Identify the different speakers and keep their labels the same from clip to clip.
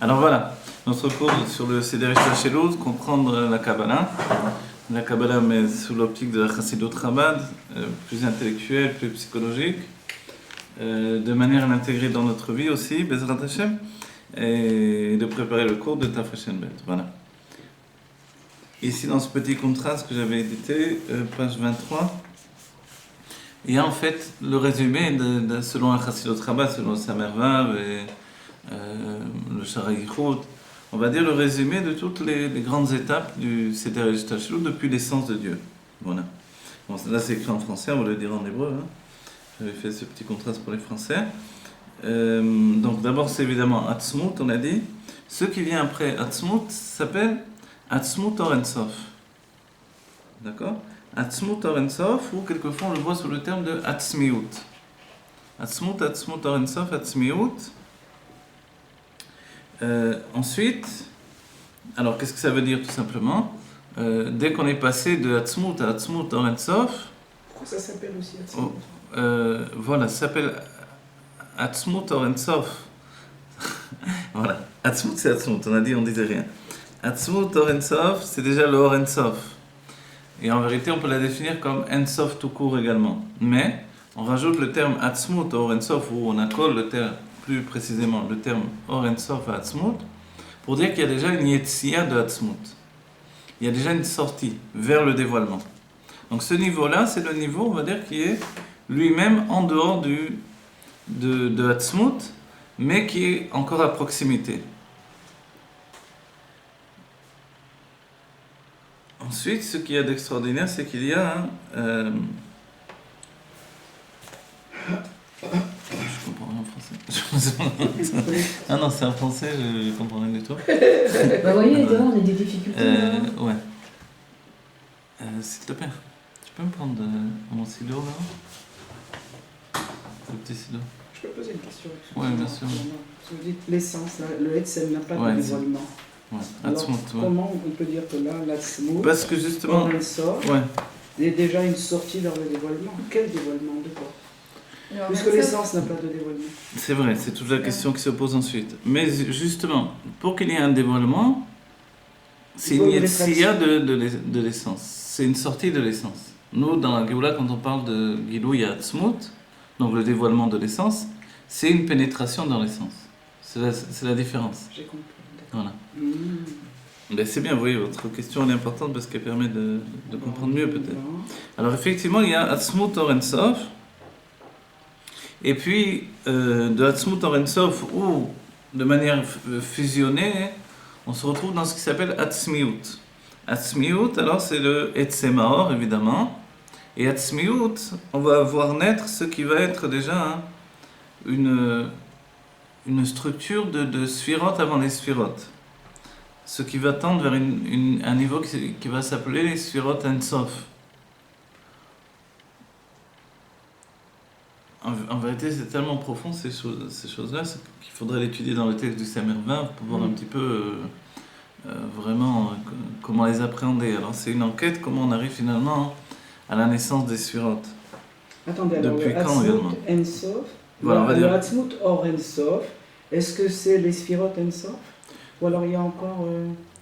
Speaker 1: Alors voilà, notre cours sur le Seder Hashtachelut, comprendre la Kabbalah. La Kabbalah, mais sous l'optique de la Chassidut Chabad, plus intellectuelle, plus psychologique, de manière à l'intégrer dans notre vie aussi, Bezrat Hashem, et de préparer le cours de Taf Hashem Bet. Voilà. Ici, dans ce petit contraste que j'avais édité, page 23, il y a en fait le résumé selon la Chassidut Chabad, selon le Samer Vav et le Shaarei Yichud. On va dire le résumé de toutes les grandes étapes du Seder Hashtachelut depuis l'essence de Dieu. Voilà. Bon, là, c'est écrit en français, on va le dire en hébreu. Hein. J'avais fait ce petit contraste pour les Français. Donc, d'abord, c'est évidemment Atzmut, on a dit. Ce qui vient après Atzmut s'appelle Atzmut Or Ein Sof. D'accord ? Atzmut Or Ein Sof, ou quelquefois on le voit sous le terme de Atzmiut. Atzmut Or Ein Sof, Atzmiut. Ensuite, alors qu'est-ce que ça veut dire tout simplement ? Dès qu'on est passé de Atzmut à Atzmut Or Ein Sof.
Speaker 2: Pourquoi ça s'appelle aussi Atzmut ?
Speaker 1: Voilà, ça s'appelle Atzmut Or Ein Sof. Voilà, Atzmut c'est Atzmut, on a dit, on disait rien. Atzmut Or Ein Sof, c'est déjà le Or Ein Sof. Et en vérité, on peut la définir comme Ein Sof tout court également. Mais on rajoute le terme Atzmut Or Ein Sof, où on accole le terme, plus précisément le terme Or Ein Sof à Atzmut, pour dire qu'il y a déjà une Yetzia de Atzmut. Il y a déjà une sortie vers le dévoilement. Donc ce niveau-là, c'est le niveau, on va dire, qui est lui-même en dehors de Atzmut, mais qui est encore à proximité. Ensuite, ce qu'il y a d'extraordinaire, c'est qu'il y a je comprends rien en français. Ah non, c'est en français, je comprends rien du tout.
Speaker 3: Bah voyez, on a des difficultés.
Speaker 1: Ouais. S'il te plaît, tu peux me prendre mon stylo là ? Le petit stylo.
Speaker 2: Je peux poser une question ?
Speaker 1: Oui, bien sûr.
Speaker 2: Vous dites l'essence, le Etzem n'a pas de dévoilement.
Speaker 1: Ouais.
Speaker 2: Alors,
Speaker 1: Atzmut,
Speaker 2: comment on peut dire que là, l'Atzmut,
Speaker 1: parce que justement,
Speaker 2: Or Ein Sof, est déjà une sortie vers le dévoilement ? Quel dévoilement ? De quoi ? Puisque l'essence n'a pas de dévoilement.
Speaker 1: c'est vrai, c'est toute la question qui se pose ensuite. Mais justement, pour qu'il y ait un dévoilement, c'est une Yetzia de l'essence. C'est une sortie de l'essence. Nous, dans la Géoula, quand on parle de Gilui Atzmut, donc le dévoilement de l'essence, c'est une pénétration dans l'essence. C'est la différence.
Speaker 2: J'ai compris.
Speaker 1: Voilà. Ben c'est bien, vous voyez, votre question est importante parce qu'elle permet de comprendre mieux peut-être. Alors effectivement, il y a Atzmut Or Ein Sof, et puis de Atzmut Or Ein Sof, où de manière fusionnée, on se retrouve dans ce qui s'appelle Atzmiut. Atzmiut, alors c'est le Etzem Haor, évidemment, et Atzmiut, on va voir naître ce qui va être déjà une structure de Sphirot avant les Sphirot. Ce qui va tendre vers un niveau qui va s'appeler les Sphirot Ein Sof. En vérité, c'est tellement profond ces choses-là qu'il faudrait l'étudier dans le texte du Samer Vav pour voir un petit peu vraiment comment les appréhender. Alors c'est une enquête, comment on arrive finalement à la naissance des Sphirot.
Speaker 2: Attendez, alors
Speaker 1: depuis
Speaker 2: le
Speaker 1: quand également
Speaker 2: Atzmut Ein Sof,
Speaker 1: voilà, on va
Speaker 2: le
Speaker 1: dire.
Speaker 2: Atzmut Or Ein Sof, est-ce que c'est les Sphirot Ein Sof ? Ou alors il y a encore...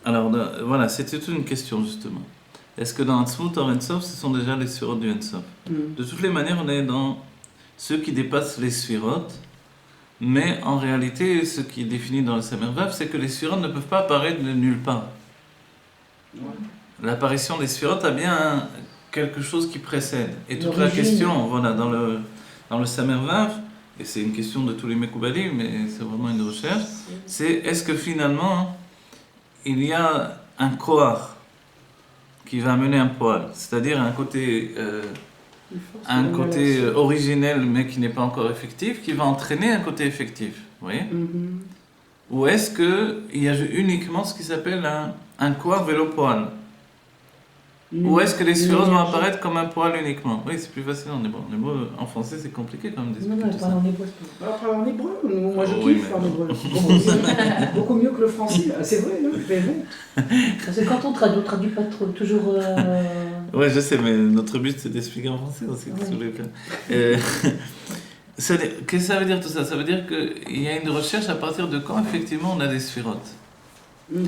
Speaker 1: Alors voilà, c'était toute une question justement. Est-ce que dans Atzmut Or Ein Sof, ce sont déjà les Sphirot du Ein Sof ? De toutes les manières, on est dans ceux qui dépassent les Sphirot, mais en réalité, ce qui est défini dans le Samer Vav, c'est que les Sphirot ne peuvent pas apparaître de nulle part. L'apparition des Sphirot a bien quelque chose qui précède. Et toute la question, voilà, dans le Samer Vav, et c'est une question de tous les Mekoubalim, mais c'est vraiment une recherche, c'est est-ce que finalement, il y a un Kohar qui va amener un poil, c'est-à-dire un côté originel mais qui n'est pas encore effectif, qui va entraîner un côté effectif, vous voyez ? Ou est-ce qu'il y a uniquement ce qui s'appelle un Kohar vélo poil ? Ou est-ce que les Sphirot vont apparaître comme un poil uniquement ? Oui, c'est plus facile en hébreu. En français, c'est compliqué quand même d'expliquer tout ça.
Speaker 3: Non, en hébreu, c'est
Speaker 2: Après en hébreu, moi je
Speaker 1: oui,
Speaker 2: kiffe
Speaker 1: mais...
Speaker 2: en hébreu. Beaucoup mieux que le français, c'est vrai, non ?
Speaker 3: parce que quand on traduit pas trop, toujours...
Speaker 1: Ouais, je sais, mais notre but c'est d'expliquer en français aussi, dans tous les cas. Qu'est-ce que ça veut dire tout ça? Ça veut dire qu'il y a une recherche à partir de quand effectivement on a des sphirotes.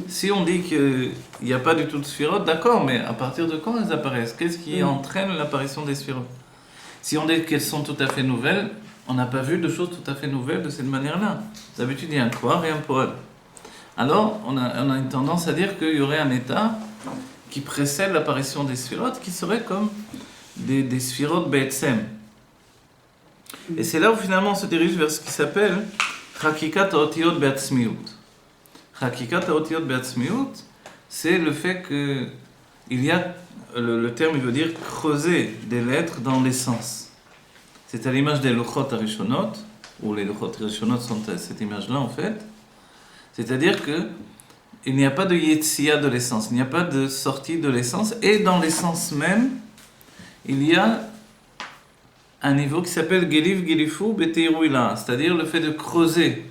Speaker 1: Si on dit qu'il n'y a pas du tout de sphirotes, d'accord, mais à partir de quand elles apparaissent? Qu'est-ce qui entraîne l'apparition des sphirotes? Si on dit qu'elles sont tout à fait nouvelles, on n'a pas vu de choses tout à fait nouvelles de cette manière-là. D'habitude, il y a un quar et un poil. Alors, on a une tendance à dire qu'il y aurait un état qui précède l'apparition des sphirotes, qui serait comme des sphirotes Be'etzem. Et c'est là où finalement on se dirige vers ce qui s'appelle Chakikat ha'otiyot be'atzmiut. Chakikat ha'otiyot be'atzmiut, c'est le fait que il y a, le terme il veut dire creuser des lettres dans l'essence. C'est à l'image des Luchot Harishonot, où les Luchot Harishonot sont à cette image-là en fait. C'est-à-dire que il n'y a pas de Yetziya de l'essence, il n'y a pas de sortie de l'essence, et dans l'essence même, il y a un niveau qui s'appelle Gelif Gelifu Beteiruila, c'est-à-dire le fait de creuser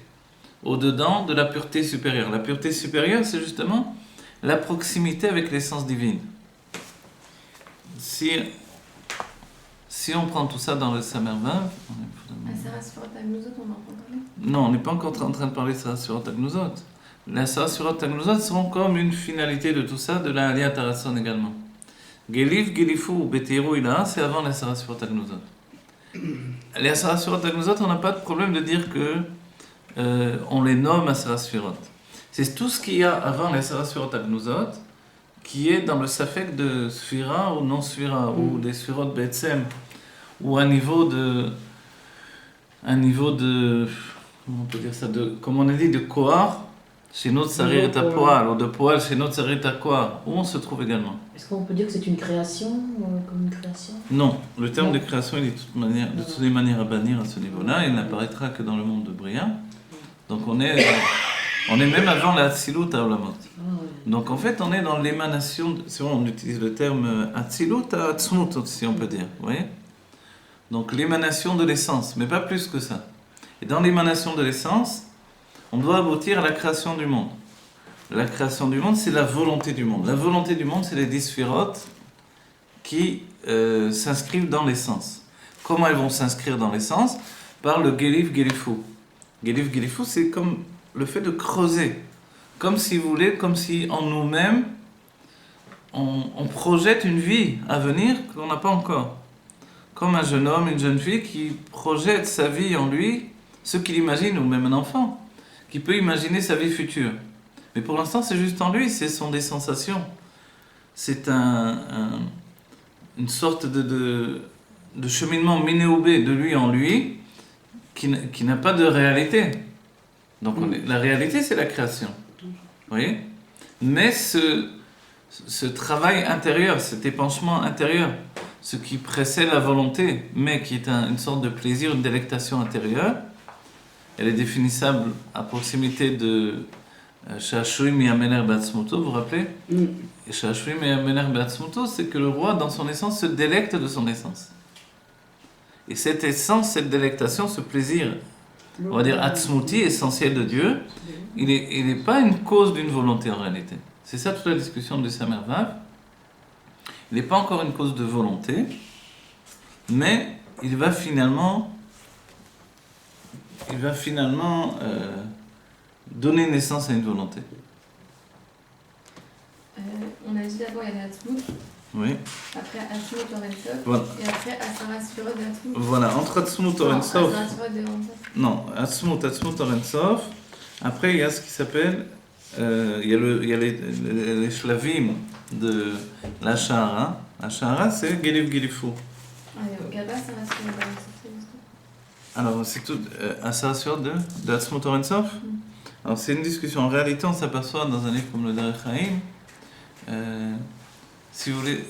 Speaker 1: au-dedans de la pureté supérieure. La pureté supérieure, c'est justement la proximité avec l'essence divine. Si on prend tout ça dans le Samervav...
Speaker 4: Sarasfirat Agnuzot, on en parle.
Speaker 1: Non, on n'est pas encore en train de parler de Sarasfirat Agnuzot. La Sarasfirat Agnuzot seront comme une finalité de tout ça, de la Aliyat Arason également. Gelif Gelifu Beteiruila, c'est avant la Sarasfirat Agnuzot. Les Sarasfirat Agnuzot, on n'a pas de problème de dire que on les nomme Sarasfirat. C'est tout ce qu'il y a avant les Sarasfirat Agnuzot qui est dans le safek de Sphira ou non Sphira, ou des Sphirot Be'etzem, ou un niveau de comment on peut dire ça, comme on a dit, de Kohar, chez notre Sarir et Poal, ou de Poal chez notre Sarir et Kohar, où on se trouve également.
Speaker 3: Est-ce qu'on peut dire que c'est une création, comme une création?
Speaker 1: Non, le terme de création, il est de toutes les manières à bannir à ce niveau-là, il n'apparaîtra que dans le monde de Bria. Donc on est même avant la Hatzilut à Olamot. Donc en fait, on est dans l'émanation, c'est vrai, on utilise le terme Hatzilut à Atzmut, si on peut dire, vous voyez? Donc l'émanation de l'essence, mais pas plus que ça. Et dans l'émanation de l'essence, on doit aboutir à la création du monde. La création du monde, c'est la volonté du monde. La volonté du monde, c'est les 10 sphirotes qui s'inscrivent dans l'essence. Comment elles vont s'inscrire dans l'essence? Par le Gelif Gelifu. Gelif Gelifu, c'est comme le fait de creuser. Comme si vous voulez, comme si en nous-mêmes, on projette une vie à venir qu'on n'a pas encore. Comme un jeune homme, une jeune fille qui projette sa vie en lui, ce qu'il imagine, ou même un enfant, qui peut imaginer sa vie future. Mais pour l'instant, c'est juste en lui, ce sont des sensations. C'est une sorte de cheminement minéoubé de lui en lui, qui n'a pas de réalité. Donc la réalité, c'est la création. Vous voyez? Mais ce travail intérieur, cet épanchement intérieur, ce qui précède la volonté, mais qui est une sorte de plaisir, une délectation intérieure, elle est définissable à proximité de Sha'ashuim Yamener Be'atzmuto, vous vous rappelez? Et Sha'ashuim Yamener Be'atzmuto, c'est que le roi, dans son essence, se délecte de son essence. Et cette essence, cette délectation, ce plaisir, on va dire Atzmuti, essentiel de Dieu, il n'est pas une cause d'une volonté en réalité. C'est ça toute la discussion du Samervav. Il n'est pas encore une cause de volonté, mais il va finalement donner naissance à une volonté.
Speaker 4: On a dit d'abord il y a Atzmut,
Speaker 1: Oui.
Speaker 4: après Atzmut Orensof,
Speaker 1: Voilà.
Speaker 4: et après Sarasfirat de Atzmut.
Speaker 1: Voilà, entre Atzmut Orensof.
Speaker 4: Sarasfirat de Orensof.
Speaker 1: Non, Atzmut Orensof. Après, il y a ce qui s'appelle, il y a les shlavim de la Shahara. La Shahara, c'est Gelif Gelifu.
Speaker 4: Gaba, Sarasfirat de Orensof.
Speaker 1: Alors, c'est tout à Sarasfirat de Atzmut Orensof. Alors, c'est une discussion. En réalité, on s'aperçoit dans un livre comme le Derech Haim, si vous voulez,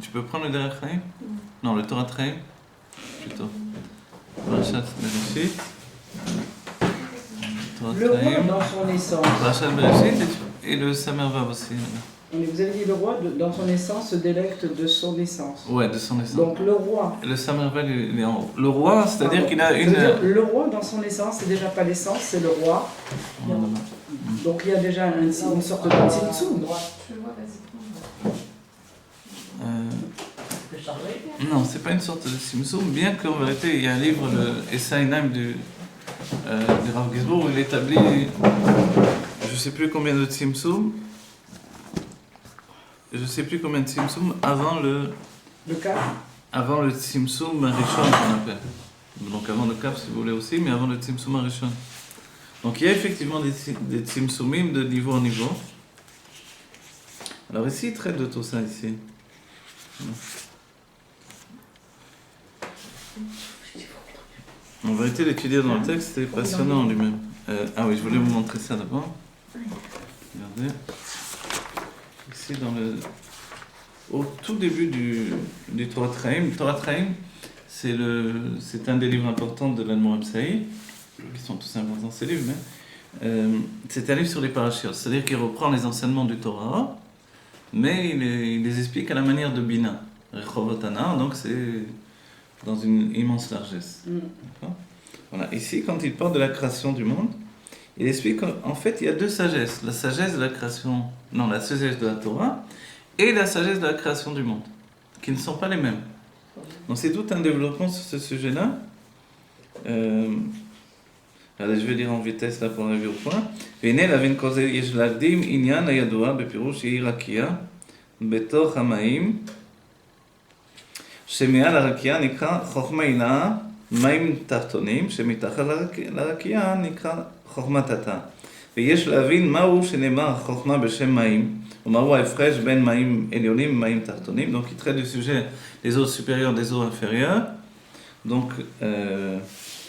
Speaker 1: tu peux prendre le Derech Haim? Non, le Torah Haim, plutôt. Parashat Bereshit.
Speaker 2: Le roi dans son essence.
Speaker 1: Parashat Bereshit et le Samervav aussi.
Speaker 2: Mais vous avez dit le roi, dans son essence, se délecte de son essence.
Speaker 1: Ouais, de son essence.
Speaker 2: Donc le roi.
Speaker 1: Le Samervav, il est en haut. Le roi, c'est-à-dire qu'il a
Speaker 2: Ça
Speaker 1: une...
Speaker 2: veut dire, le roi, dans son essence, c'est déjà pas l'essence, c'est le roi. Donc il y a déjà une sorte de tzimtzum.
Speaker 4: Je vois, vas-y.
Speaker 3: Ça peut charger.
Speaker 1: Non, c'est pas une sorte de Simsum, bien qu'en vérité, il y a un livre, le Essaïnaim du Rav Gizbour, où il établit, je sais plus combien de Simsum,
Speaker 2: Le cas.
Speaker 1: avant le Tzimtzum Rishon qu'on appelle. Donc avant le Kaf si vous voulez aussi, mais avant le Tzimtzum Rishon. Donc il y a effectivement des Tzimtzumim de niveau en niveau. Alors ici, il traite de tout ça ici. En vérité, l'étudier dans le texte, c'est passionnant en lui-même. Ah oui, je voulais vous montrer ça d'abord. Regardez. Ici, au tout début du Torah Traim. Torah Traim, c'est un des livres importants de l'Admor Absaï, qui sont tous importants ces livres, mais c'est un livre sur les parashiot, c'est-à-dire qu'il reprend les enseignements du Torah, mais il les explique à la manière de Bina, Rechovot Hana, donc c'est dans une immense largesse. Voilà. Ici, quand il parle de la création du monde, il explique qu'en fait, il y a deux sagesses, la sagesse de la création, non, la sagesse de la Torah, et la sagesse de la création du monde, qui ne sont pas les mêmes. Donc c'est tout un développement sur ce sujet-là. Allez, je vais lire en vitesse là pour arriver au point. והנה להבין כל זה יש להקדים עניין הידוע בפירוש שהיא רקיע בתוך המים שמעל הרקיע נקרא חוכמה עילאה מים תחתונים שמתחת לרקיע נקרא חוכמת התא. ויש להבין מהו שנאמר חוכמה בשם מים ומהו ההפרש בין מים עליונים ומים תחתונים. Donc il traite du sujet des eaux supérieures des eaux inférieures. Donc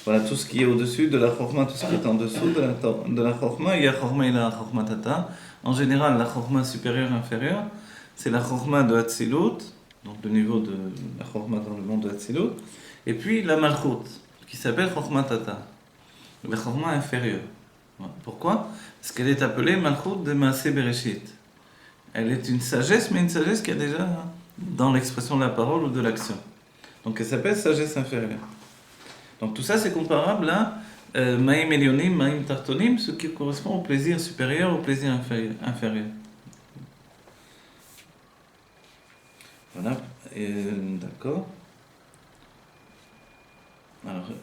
Speaker 1: voilà, tout ce qui est au-dessus de la Chokhma, tout ce qui est en dessous de la Chokhma, il y a Chokhma et la Chokhma Tata. En général, la Chokhma supérieure et inférieure, c'est la Chokhma de Hatzilut, donc le niveau de la Chokhma dans le monde de Hatzilut, et puis la Malchut, qui s'appelle Chokhma Tata, la Chokhma inférieure. Voilà. Pourquoi ? Parce qu'elle est appelée Malchut de Maaseh Bereshit. Elle est une sagesse, mais une sagesse qui a déjà dans l'expression de la parole ou de l'action. Donc elle s'appelle sagesse inférieure. Donc tout ça c'est comparable à Maïm Elionim, Maïm Tartonim, ce qui correspond au plaisir supérieur, au plaisir inférieur. Voilà, d'accord.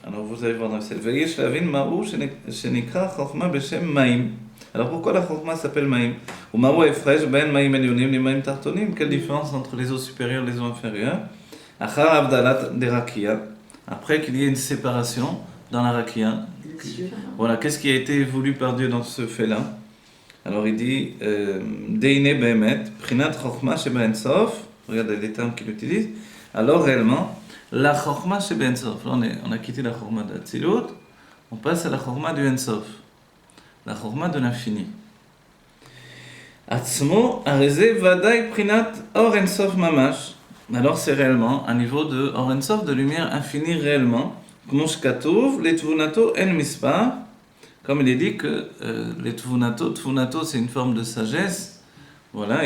Speaker 1: Alors vous allez voir dans le ciel. Veyesh lavin ma'u shenikra chokhma beshem Maïm. Alors pourquoi la chokhma s'appelle Maïm? Ou ma'u efresh ben Maïm Elionim et Maïm Tartonim? Quelle différence entre les eaux supérieures et les eaux inférieures? Achar abdalat de rakia. Après qu'il y ait une séparation dans la rakia. Voilà, qu'est-ce qui a été voulu par Dieu dans ce fait-là? Alors il dit Deine behemet, prinat chokhma sheba ensof. Regardez les termes qu'il utilise. Alors réellement, la chokhma sheba ensof. Là on a quitté la chokhma d'Atzilut, on passe à la chokhma du ensof, la chokhma de l'infini. Atzmo areze vadai prinat or ensof mamash. Alors c'est réellement un niveau de Or Ein Sof, de lumière infinie réellement. Comme les Tvunato en mispar, comme il est dit que les Tvunato c'est une forme de sagesse. Voilà,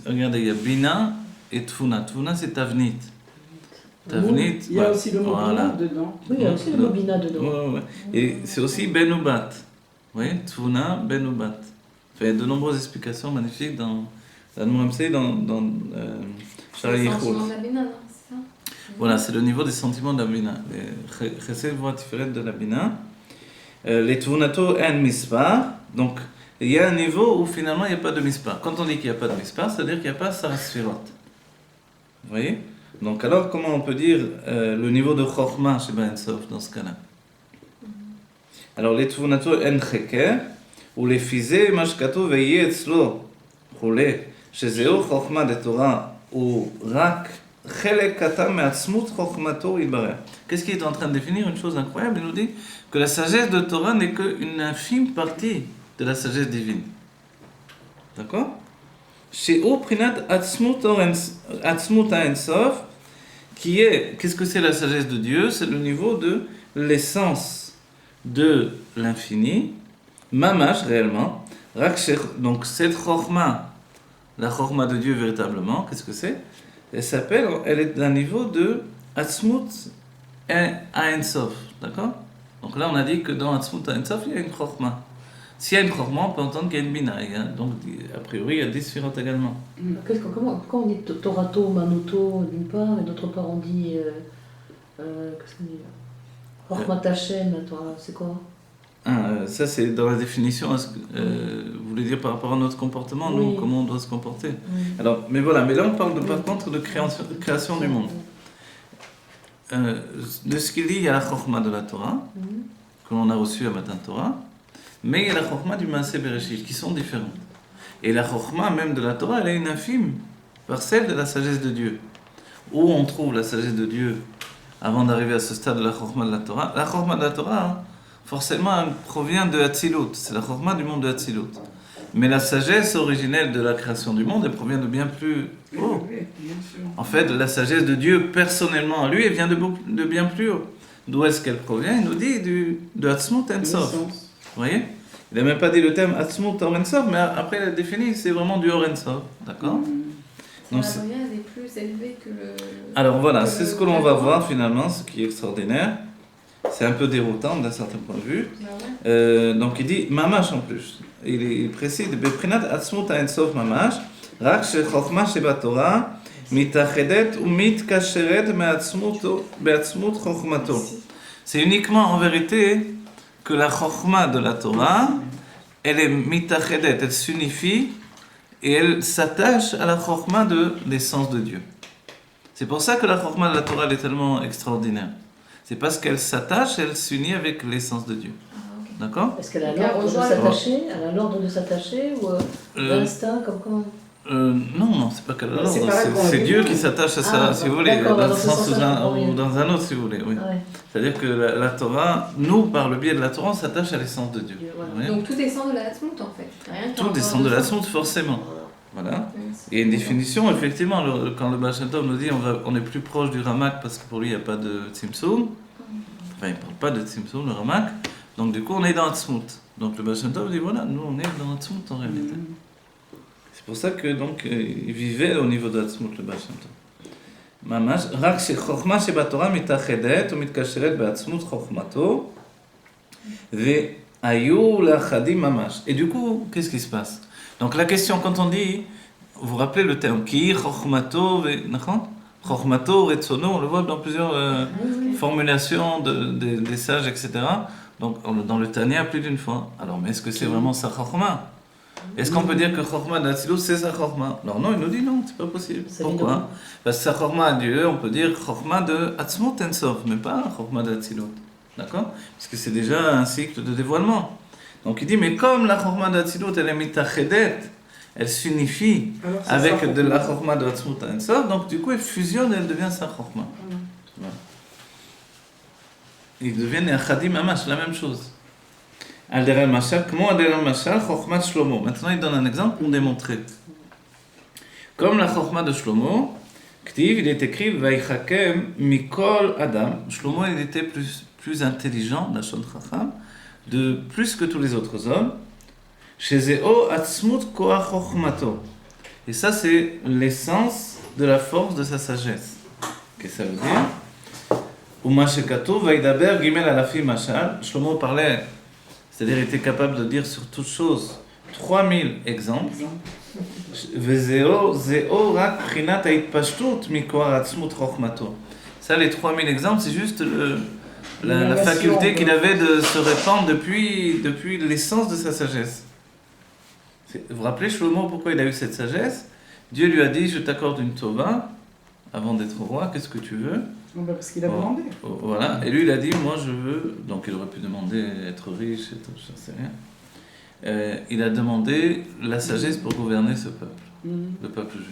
Speaker 1: regardez, il y a Bina et Tvuna. Tvuna c'est Tavnit. Tavnit,
Speaker 2: il y a aussi le mot
Speaker 1: voilà.
Speaker 2: Bina dedans.
Speaker 3: Oui, il y a aussi le mot Bina dedans.
Speaker 1: Ouais. Et c'est aussi Benubat. Vous voyez, Tvuna, Benubat. Il y a de nombreuses explications magnifiques dans l'Admor Absaï, dans Sha'ar Yichud. Voilà, c'est le niveau des sentiments de la Bina. Les Chesed voient Tiferet de la Bina. Les Tvunato en Mispar. Donc, il y a un niveau où finalement il n'y a pas de Mispar. Quand on dit qu'il n'y a pas de Mispar, c'est-à-dire qu'il n'y a pas Sarasfirot. Vous voyez ? Donc, alors, comment on peut dire le niveau de Chokhma chez Ben Sof dans ce cas-là ? Alors, les Tvunato en Cheker, ou les Fizé, Mashkato, Veye, Etzlo, Roulé, chez Zéo, Chokhma de Torah, ou Rak, Qu'est-ce qu'il est en train de définir? Une chose incroyable, il nous dit que la sagesse de Torah n'est qu'une infime partie de la sagesse divine. D'accord? Chez Prinat Atzmut Ensof, qui est, qu'est-ce que c'est la sagesse de Dieu? C'est le niveau de l'essence de l'infini, Mamash réellement, donc cette Chokhma, la Chokhma de Dieu véritablement, qu'est-ce que c'est? Elle est d'un niveau de Atzmut à Ensof, d'accord? Donc là on a dit que dans Atzmut à Ensof il y a une Chokhma. S'il y a une chorma, on peut entendre qu'il y a une bina. Donc, a priori, il y a 10 sphirotes également.
Speaker 3: Quand on dit Torato, Manuto d'une part, et d'autre part on dit. Qu'est-ce qu'on dit là Chokhmat Hashem, c'est quoi?
Speaker 1: Ça, c'est dans la définition. Vous voulez dire par rapport à notre comportement,
Speaker 3: Oui.
Speaker 1: nous, comment on doit se comporter.
Speaker 3: Oui.
Speaker 1: Alors, mais voilà, mais là, on parle par contre de création du monde. De ce qu'il dit, il y a la chorma de la Torah, que l'on a reçue à Matan Torah, mais il y a la chorma du Maaseh Bereshit, qui sont différentes. Et la chorma même de la Torah, elle est une infime parcelle de la sagesse de Dieu. Où on trouve la sagesse de Dieu avant d'arriver à ce stade de la chorma de la Torah? La chorma de la Torah, forcément, elle provient de Hatzilut. C'est la chorma du monde de Hatzilut. Mais la sagesse originelle de la création du monde, elle provient de bien plus haut.
Speaker 2: Oui, bien sûr.
Speaker 1: En fait, la sagesse de Dieu, personnellement, à lui, elle vient de bien plus haut. D'où est-ce qu'elle provient? Il nous dit de Atzmut En Sof. Vous voyez? Il n'a même pas dit le terme Atzmut Or En Sof, mais après, il a défini, c'est vraiment du Or En Sof. D'accord?
Speaker 4: La Briyah est plus élevée que le...
Speaker 1: Alors voilà, c'est ce que l'on va voir finalement, ce qui est extraordinaire. C'est un peu déroutant d'un certain point de vue. Donc il dit Mamash en plus. Il précise Beprinat Atzmut En Sof Mamash, Rak Shechokma Shebatorah, Mitachedet ou Mitkasheret Beatzmut Chokhmato. C'est uniquement en vérité que la Chokhma de la Torah, elle est Mitachedet, elle s'unifie et elle s'attache à la Chokhma de l'essence de Dieu. C'est pour ça que la Chokhma de la Torah elle est tellement extraordinaire. C'est parce qu'elle s'attache, elle s'unit avec l'essence de Dieu. D'accord?
Speaker 3: Est-ce qu'elle a l'ordre de s'attacher? Elle a l'ordre de s'attacher ou l'instinct comme comment?
Speaker 1: Non, c'est pas qu'elle a
Speaker 2: C'est
Speaker 1: l'ordre, c'est Dieu qui s'attache à ça, si vous voulez, dans un sens ou dans un autre, si vous voulez. Oui.
Speaker 3: Ah ouais.
Speaker 1: C'est-à-dire que la Torah, nous, par le biais de la Torah, on s'attache à l'essence de Dieu.
Speaker 3: Ouais.
Speaker 4: Donc tout descend de la Hatzmut en fait. Rien
Speaker 1: Tout descend de la Hatzmut, forcément. Voilà. Il y a une définition, effectivement, quand le Baal Shem Tov nous dit on est plus proche du Ramak parce que pour lui il n'y a pas de Tzimtzum. Enfin, il ne parle pas de Tzimtzum, le Ramak. Donc du coup, on est dans Hatzmut. Donc le Baal Shem Tov dit voilà, nous on est dans Hatzmut en réalité. C'est pour ça que donc il vivait au niveau de Hatzmut, le Baal Shem Tov. Mamash, Rak Shechokma Shebatorah Mitachedet ou Mitkasheret Be'atzmut Chokhmato Ve'ayu Lachadim Mamash. Et du coup, qu'est-ce qui se passe? Donc la question, quand on dit, vous vous rappelez le terme Ki Chokhmato Chokhmato Retsono, on le voit dans plusieurs formulations des sages, etc. Donc dans le Tanya plus d'une fois. Alors, mais est-ce que c'est vraiment sa Chokhma? Est-ce qu'on peut dire que Chokhma d'Atzilut c'est sa Chokhma? Alors non, il nous dit non, c'est pas possible. Pourquoi? Parce que sa Chokhma à Dieu, on peut dire Chokhma de Atzmut En Sof, mais pas Chokhma d'Atzilut. D'accord? Parce que c'est déjà un cycle de dévoilement. Donc il dit, mais comme la Chokhma d'Atzilut elle est mitachedet, elle s'unifie avec de la Chokhma de Atzmut En Sof, donc du coup elle fusionne et elle devient sa Chokhma. Voilà. Ils deviennent Achadim Mamash, la même chose. Al-Derel Mashal, comment Al-Derel Mashal, Chokhmat Shlomo. Maintenant il donne un exemple pour démontrer. Comme la Chokhma de Shlomo, Ktiv, il est écrit Vaichakem Mikol Adam. Shlomo il était plus intelligent, la Shon Chacham, de plus que tous les autres hommes. Chez Zéo Atzmut Koach Chokhmato. Et ça c'est l'essence de la force de sa sagesse. Qu'est-ce que ça veut dire? Uma Shekatou Vaidaber Gimel Alafi Mashal. Shlomo parlait, c'est-à-dire il était capable de dire sur toute chose 3000 exemples. Zéo Rak Prinat Aitpashtut Mikoach Atzmut Chokhmato. Ça, les 3000 exemples, c'est juste la faculté qu'il avait de se répandre depuis l'essence de sa sagesse. Vous vous rappelez Shlomo pourquoi il a eu cette sagesse? Dieu lui a dit je t'accorde une tova avant d'être roi, qu'est-ce que tu veux?
Speaker 2: Parce qu'il a demandé.
Speaker 1: Voilà, et lui il a dit moi je veux, donc il aurait pu demander être riche, je ne sais rien. Il a demandé la sagesse pour gouverner ce peuple, le peuple juif.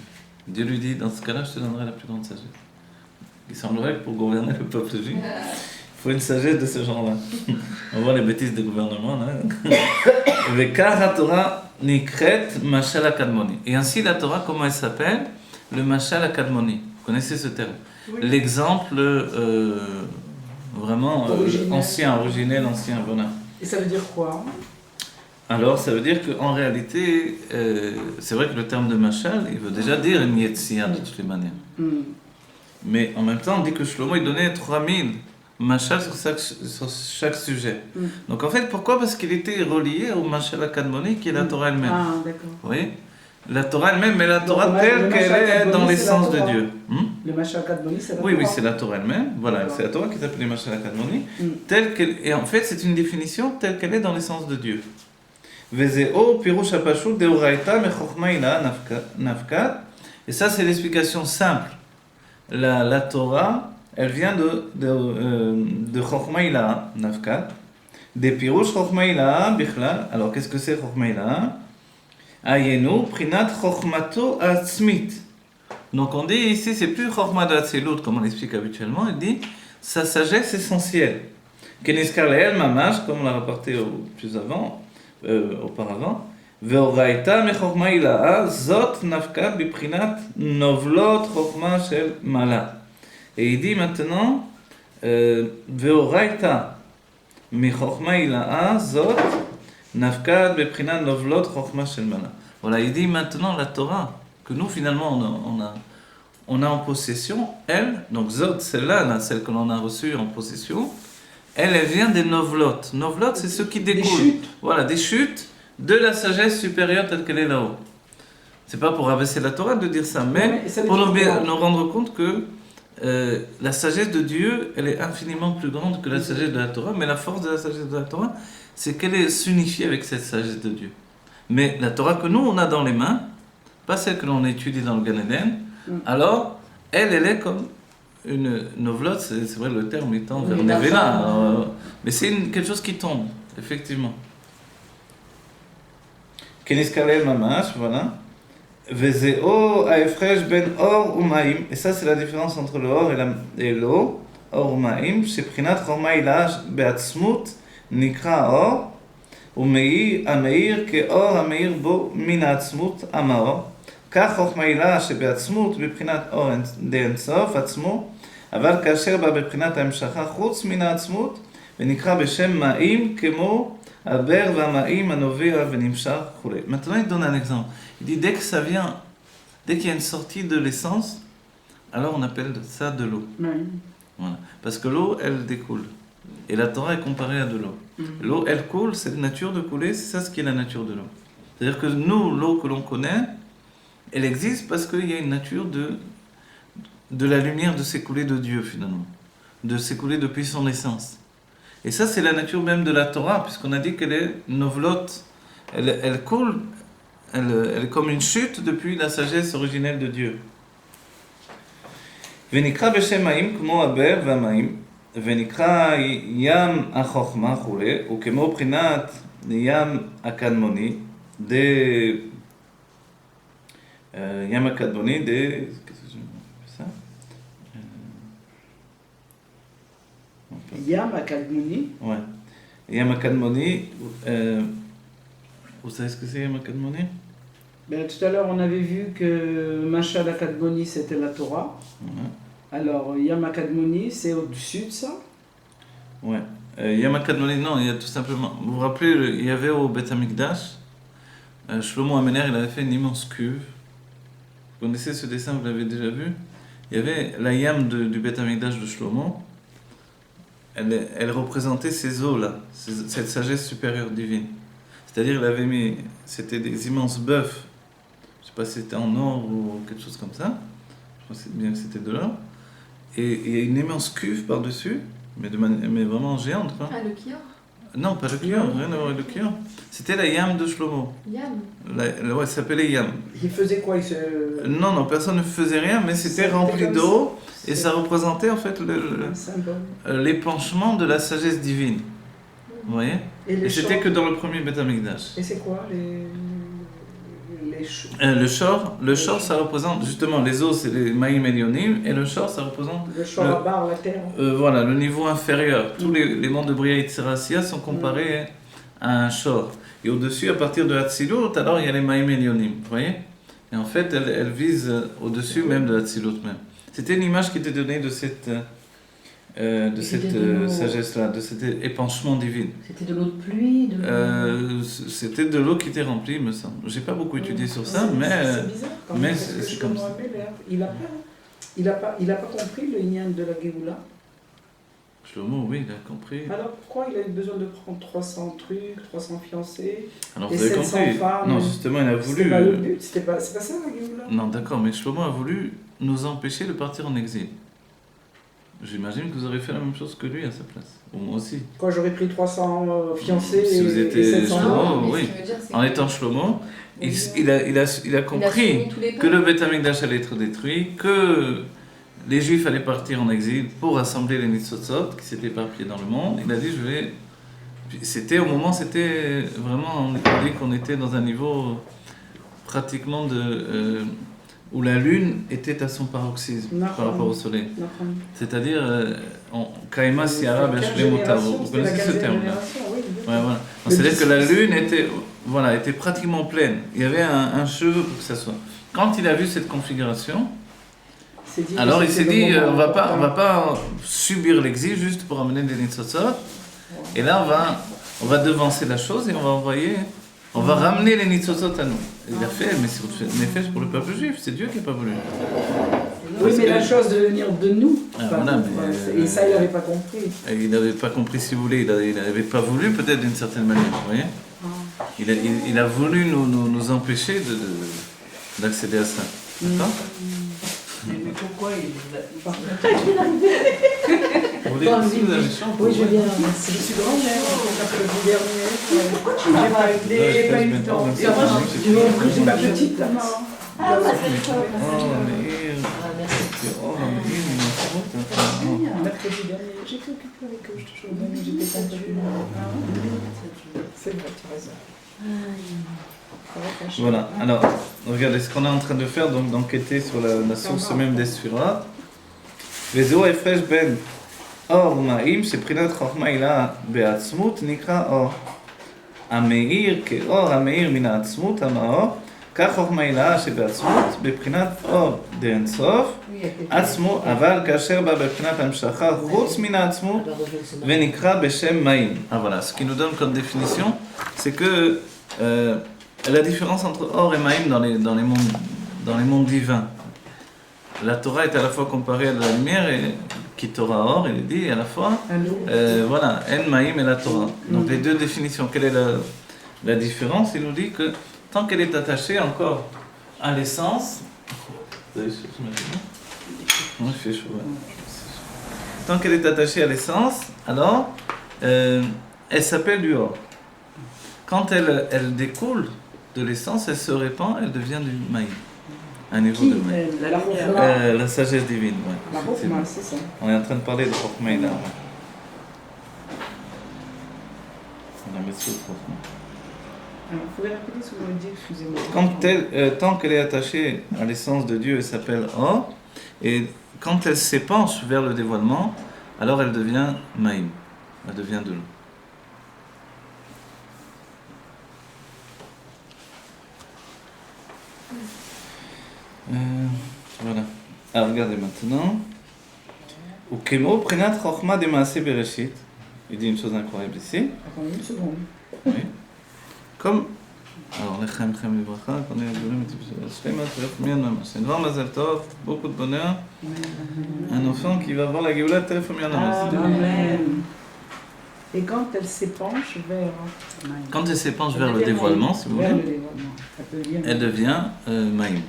Speaker 1: Dieu lui dit dans ce cas-là je te donnerai la plus grande sagesse. Il semblerait que pour gouverner le peuple juif, il faut une sagesse de ce genre-là. On voit les bêtises des gouvernements là. Et ainsi la Torah, comment elle s'appelle? Le Mashal HaKadmoni. Vous connaissez ce terme? Oui. L'exemple vraiment ancien, originel, ancien. Voilà.
Speaker 2: Et ça veut dire quoi?
Speaker 1: Alors ça veut dire qu'en réalité, c'est vrai que le terme de Mashal, il veut déjà dire une Yetzia de toutes les manières. Mais en même temps, on dit que Shlomo il donnait 3000 machal sur chaque sujet. Donc en fait, pourquoi? Parce qu'il était relié au machal akadmoni qui est la Torah elle-même.
Speaker 2: Ah, d'accord.
Speaker 1: Vous voyez? La Torah elle-même, mais la Torah telle qu'elle est dans l'essence de Dieu.
Speaker 2: Le machal akadmoni, c'est la Torah.
Speaker 1: Oui, oui, c'est la Torah elle-même. Voilà, c'est la Torah qui s'appelle machal akadmoni. Telle qu'elle... Et en fait, c'est une définition telle qu'elle est dans l'essence de Dieu. Vezeo pirush hapashut deoraita mechokma ila nafkat. Et ça, c'est l'explication simple. La Torah, elle vient de chokma ila nafkat. Des pirush chokma ila bichlal. Alors, qu'est-ce que c'est chokma ila? Ayenu prinat chokmato atzmit. Donc, on dit ici, c'est plus chokma d'atzilut, comme on l'explique habituellement. Il dit sa sagesse essentielle. Keniskar leel mamash, comme on l'a rapporté plus avant. auparavant, ואורייתא מחוכמה הילאה, זאת נפקא בבחינת נובלות חוכמה של מעלה. Et il dit maintenant, ואורייתא מחוכמה הילאה, זאת נפקא בבחינת נובלות חוכמה של מעלה. Voilà, il dit maintenant la Torah, que nous finalement on a en possession, elle, donc Zot, celle-là, celle que l'on a reçue en possession, elle vient des novlot. Novlot, c'est ce qui découle. Des chutes. Voilà, des chutes de la sagesse supérieure telle qu'elle est là-haut. C'est pas pour abaisser la Torah de dire ça, mais pour nous rendre compte que la sagesse de Dieu, elle est infiniment plus grande que la sagesse de la Torah, mais la force de la sagesse de la Torah, c'est qu'elle est s'unifiée avec cette sagesse de Dieu. Mais la Torah que nous, on a dans les mains, pas celle que l'on étudie dans le Gan Eden, alors, elle est comme une novlote, c'est vrai le terme étant vers Nevela, mais c'est quelque chose qui tombe, effectivement. Keniskalel mamash, voilà. Vezeo aefresh ben or umaim, et ça c'est la différence entre le or et l'eau, or umaim, sheprinat chorma ilash beatzmut nikra or, ומאיר המאיר כאור המאיר בו מן העצמות המאור, כך חוכמה הילה שבעצמות בבחינת אור דאינסוף עצמו, אבל כאשר בא בבחינת ההמשכה חוץ מן העצמות, ונקרא בשם מים כמו הבר והמים הנובע ונמשך וכו'. Maintenant il donne un exemple. Il dit dès que ça vient, dès qu'il y a une sortie de l'essence, alors on appelle ça de l'eau. Voilà. Parce que l'eau, elle découle. Et la Torah est comparée à de l'eau. L'eau, elle coule, c'est la nature de couler, c'est ça ce qui est la nature de l'eau. C'est-à-dire que nous, l'eau que l'on connaît, elle existe parce qu'il y a une nature de la lumière de s'écouler de Dieu finalement, de s'écouler depuis son essence. Et ça, c'est la nature même de la Torah, puisqu'on a dit qu'elle est novlote, elle coule, elle est comme une chute depuis la sagesse originelle de Dieu. ונקרא בשם מים כמו הבר והמים, ונקרא ים החוכמה וכולי, וכמו בחינת ים הקדמוני, ים הקדמוני,
Speaker 2: Yam Akadmoni.
Speaker 1: Ouais. Yam Akadmoni, vous savez ce que c'est Yam Akadmoni?
Speaker 2: Ben, tout à l'heure, on avait vu que Machal Akadmoni, c'était la Torah. Alors, Yam Akadmoni, c'est au-dessus de ça?
Speaker 1: Ouais. Yam Akadmoni, non, il y a tout simplement... Vous vous rappelez, il y avait au Beth Amikdash, Shlomo Amener, il avait fait une immense cuve. Vous connaissez ce dessin, vous l'avez déjà vu? Il y avait la Yam du Beth Amikdash de Shlomo. Elle représentait ces eaux-là, cette sagesse supérieure divine. C'est-à-dire, il avait mis... C'était des immenses bœufs. Je ne sais pas si c'était en or ou quelque chose comme ça. Je pense bien que c'était de l'or. Et il y a une immense cuve par-dessus, mais vraiment géante, quoi.
Speaker 4: Ah, le kior?
Speaker 1: Non, pas le kior, rien à voir avec le kior. C'était la Yam de Shlomo.
Speaker 4: Yam?
Speaker 1: Ouais, ça s'appelait Yam.
Speaker 2: Il faisait quoi?
Speaker 1: Non, personne ne faisait rien, mais c'était rempli d'eau, et ça représentait en fait l'épanchement de la sagesse divine. Vous voyez? Et c'était que dans le premier Beth Amikdash.
Speaker 2: Et c'est quoi
Speaker 1: le shor, ça représente justement les eaux, c'est les maïm elionim, et le shor, ça représente
Speaker 2: le shor à barre, la terre.
Speaker 1: Voilà, le niveau inférieur. Tous les mondes de Bria et Tzerasia sont comparés à un shor. Et au-dessus, à partir de Hatzilut, alors il y a les maïm elionim. Vous voyez? Et en fait, elle vise au-dessus même de Hatzilut même. C'était une image qui était donnée de cette sagesse-là, de cet épanchement divin.
Speaker 3: C'était de l'eau de pluie
Speaker 1: C'était de l'eau qui était remplie, me semble. J'ai pas beaucoup étudié sur ça, mais c'est comme ça.
Speaker 2: Il a pas compris le lien de la Géoula.
Speaker 1: Shlomo, oui, il a compris.
Speaker 2: Alors pourquoi il a eu besoin de prendre 300 trucs, 300 fiancés?
Speaker 1: Alors
Speaker 2: Et
Speaker 1: vous avez
Speaker 2: 700
Speaker 1: compris.
Speaker 2: femmes,
Speaker 1: Non, justement, il a
Speaker 2: C'était
Speaker 1: voulu.
Speaker 2: pas le but, c'est pas ça la Géoula?
Speaker 1: Non, d'accord, mais Shlomo a voulu nous empêcher de partir en exil. J'imagine que vous aurez fait la même chose que lui à sa place. Ou moi aussi.
Speaker 2: Quand j'aurais pris 300 fiancés
Speaker 1: Si vous
Speaker 2: et
Speaker 1: étiez
Speaker 2: 700
Speaker 1: Shlomo,
Speaker 2: femmes.
Speaker 4: mais
Speaker 1: oui.
Speaker 4: ce que je veux dire, c'est
Speaker 1: En
Speaker 4: que-
Speaker 1: étant Shlomo, il a
Speaker 4: Il a
Speaker 1: compris
Speaker 4: soumis tous les
Speaker 1: que
Speaker 4: peuples.
Speaker 1: le Beth Amikdash allait être détruit, que les Juifs allaient partir en exil pour rassembler les Nitzotzot qui s'étaient éparpillés dans le monde. Il a dit, je vais... C'était vraiment, on dit qu'on était dans un niveau pratiquement où la lune était à son paroxysme par rapport au soleil.
Speaker 2: D'accord.
Speaker 1: C'est-à-dire, Kaima Siara Beshve Motavo. Vous connaissez ce terme-là?
Speaker 2: Oui.
Speaker 1: Ouais, voilà. C'est-à-dire que la lune était pratiquement pleine. Il y avait un cheveu pour que ça soit. Quand il a vu cette configuration, alors il s'est dit, on va pas subir l'exil juste pour amener des Nitzotzot. Et là, on va devancer la chose et on va ramener les Nitzotzot à nous. Il a fait, mais c'est Nefesh pour le peuple juif, c'est Dieu qui n'a pas voulu.
Speaker 2: Oui, mais la chose de venir de nous.
Speaker 1: Voilà,
Speaker 2: Et ça, il n'avait pas compris.
Speaker 1: Et il n'avait pas compris, si vous voulez, il n'avait pas voulu, peut-être d'une certaine manière, vous voyez. Il a voulu nous empêcher d'accéder à ça. D'accord?
Speaker 2: Mais pourquoi il
Speaker 1: Vous voulez aussi, vous avez chance?
Speaker 3: Oui, je veux bien, merci.
Speaker 2: Je suis grand-mère, mercredi dernier. Pourquoi tu n'as pas eu le temps? Je suis pas petite, là.
Speaker 3: Ah, bah, c'est
Speaker 1: Oh,
Speaker 3: ça.
Speaker 1: mais...
Speaker 3: Ah, merci.
Speaker 1: Oh, mais...
Speaker 2: Mercredi dernier, j'étais occupée avec eux, je te jure, mais j'étais complètement. C'est vrai, tu as raison.
Speaker 1: Voilà, alors, regardez ce qu'on est en train de faire, donc d'enquêter sur la source même des Sfirat. Vezo Efresh ben Or Ma'im, Sheprinat Chochma Ila Be'atzmut, Nikra Or. Ameir, Ke'or, Ameir min ha'atzmut, Ama'or, Kach Chochma Ila Shebe'atzmut, Beprinat Or De'en Sof, Atzmo, Aval, Kasher Ba Beprinat Hamshacha, Chutz min ha'atzmut, Venikra Beshem Ma'im. Ah voilà, ce qui nous donne comme définition, c'est que la différence entre Or et Ma'im dans les mondes divins. La Torah est à la fois comparée à la lumière et qui Torah Or, il est dit à la fois. Voilà, En Ma'im et la Torah. Donc les deux définitions. Quelle est la différence? Il nous dit que tant qu'elle est attachée encore à l'essence. Vous avez chaud, j'imagine? Moi, il fait chaud. Ouais. Tant qu'elle est attachée à l'essence, alors elle s'appelle du Or. Quand elle découle de l'essence, elle se répand, elle devient du Ma'im. Un niveau de Ma'im. La sagesse divine, ouais.
Speaker 2: La Chokhma, c'est ça.
Speaker 1: On est en train de parler de Chokhma là. On a mis sur Chokhma.
Speaker 2: Alors, vous pouvez répéter ce que vous avez dit, excusez-moi.
Speaker 1: Tant qu'elle est attachée à l'essence de Dieu, elle s'appelle Or. Et quand elle s'épanche vers le dévoilement, alors elle devient Ma'im. Elle devient de l'eau. Voilà. Alors regardez maintenant. Ou Kemo Prenat Chokhma de Maaseh Bereshit. Il dit une chose incroyable ici.
Speaker 2: Attendez une seconde.
Speaker 1: Oui. Comme. Alors, Lechem Chem Livracha, qu'on est à Goulim, Shlemat, Refmian, Mamash. C'est une grande Mazel Tov, beaucoup de bonheur. Un enfant qui va voir la Géoula, Refmian, Mamash.
Speaker 2: Amen. Et quand elle s'épanche vers.
Speaker 1: Quand elle s'épanche vers le dévoilement, si vous
Speaker 2: Vers le
Speaker 1: voulez,
Speaker 2: dévoilement.
Speaker 1: elle devient Maïm.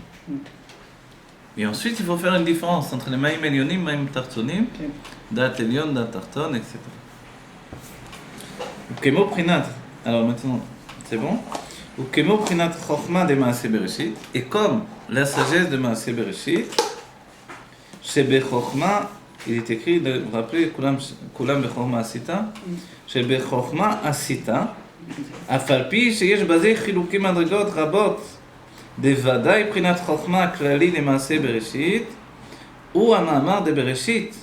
Speaker 1: Et ensuite, il faut faire une différence entre les Maïm Elionim, Maïm Tartonim, Dat Elion, Dat Tarton, etc. Kemo Prinat. Alors maintenant, c'est bon? Ou Kemo Prinat Chokhma de Maaseh Bereshit. Et comme la sagesse de Maaseh Bereshit, Shebe Chokhma, il est écrit, vous vous rappelez, Kulam Bechorma Asita, Shebe Chokhma Asita, Afalpi, Sheyesh Bazeh Chilukim Madrigot Rabot, בוודאי בחינת חוכמה הכללי למעשה בראשית הוא המאמר דבראשית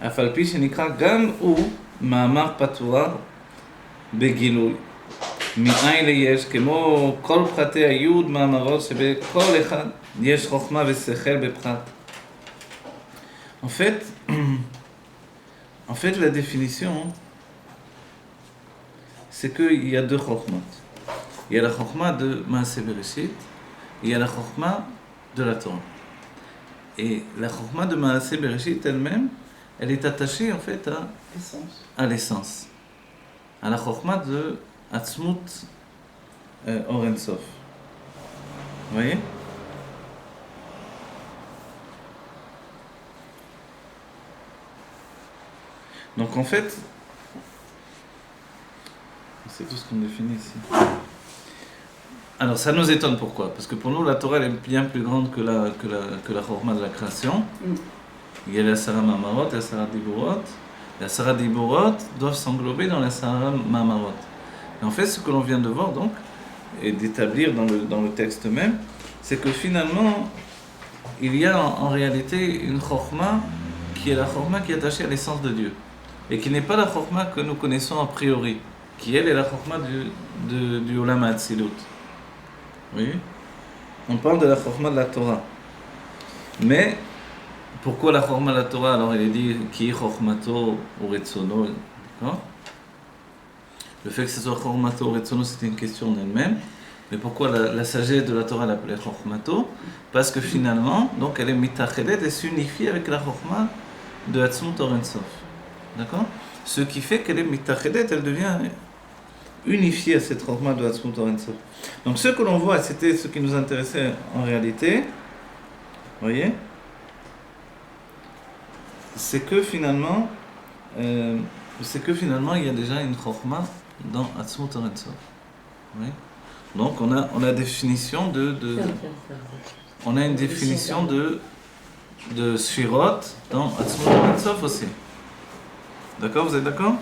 Speaker 1: אף על פי שנקרא גם הוא מאמר פתוח בגילוי מאין ליש כמו כל פחתי היוד מאמרות שבכל אחד יש חוכמה ושכל בפחת. En fait la définition c'est qu'il y a deux chokhmat. Il y a la chokhma de Maaseh Bereshit, il y a la chokhma de la Torah. Et la chokhma de Maaseh Bereshit elle-même, elle est attachée en fait à l'essence, à la chorma de Atzmut Or Ein Sof. Vous voyez? Donc en fait, c'est tout ce qu'on définit ici. Alors ça nous étonne pourquoi? Parce que pour nous la Torah elle est bien plus grande que la chorma de la création. Il y a la Sarah Mamarot et la Sarah Diborot. La Sarah Diborot doivent s'englober dans la Sarah Mamarot. Et en fait ce que l'on vient de voir donc, et d'établir dans le texte même, c'est que finalement il y a en réalité une chorma qui est la chorma qui est attachée à l'essence de Dieu. Et qui n'est pas la chorma que nous connaissons a priori, qui elle est la chorma du Olam HaAtzilut. Oui. On parle de la chorma de la Torah. Mais, pourquoi la chorma de la Torah? Alors il est dit, ki chormato ou retzono, d'accord? Le fait que ce soit chormato ou retzono, c'était une question en elle-même. Mais pourquoi la sagesse de la Torah l'appelait chormato? Parce que finalement, donc elle est mitachedet et s'unifie avec la chorma de Atzmut Or Ein Sof. D'accord? Ce qui fait qu'elle est mitachedet, elle devient unifiée à cette chorma de Atzmut Or Ein Sof. Donc ce que l'on voit, c'était ce qui nous intéressait en réalité, vous voyez, c'est que finalement il y a déjà une chorma dans Atzmut Or Ein Sof. Oui. Donc on a la définition on a une définition de Sfirot dans Atzmut Or Ein Sof aussi. D'accord, vous êtes d'accord?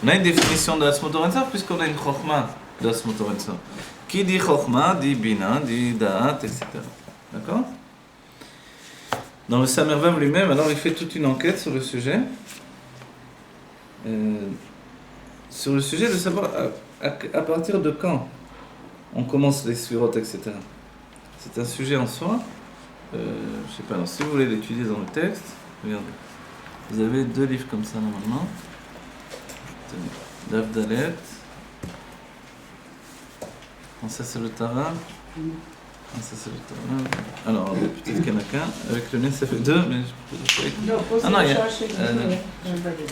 Speaker 1: On a une définition de Atzmut Or Ein Sof puisqu'on a une chorma de Atzmut Or Ein Sof. Qui dit chorma, dit bina, dit da'at, etc. D'accord? Dans le Samer Vav lui-même, alors il fait toute une enquête sur le sujet. Sur le sujet de savoir à partir de quand on commence les sphirot, etc. C'est un sujet en soi. Je sais pas, alors si vous voulez l'étudier dans le texte, regardez. Vous avez 2 livres comme ça normalement. Daf Dalet. Ça c'est le Tara. Ça c'est le Tara. Alors, peut-être qu'il y en a qu'un. Avec le nez ça fait 2, mais je peux... Ah non, il y a...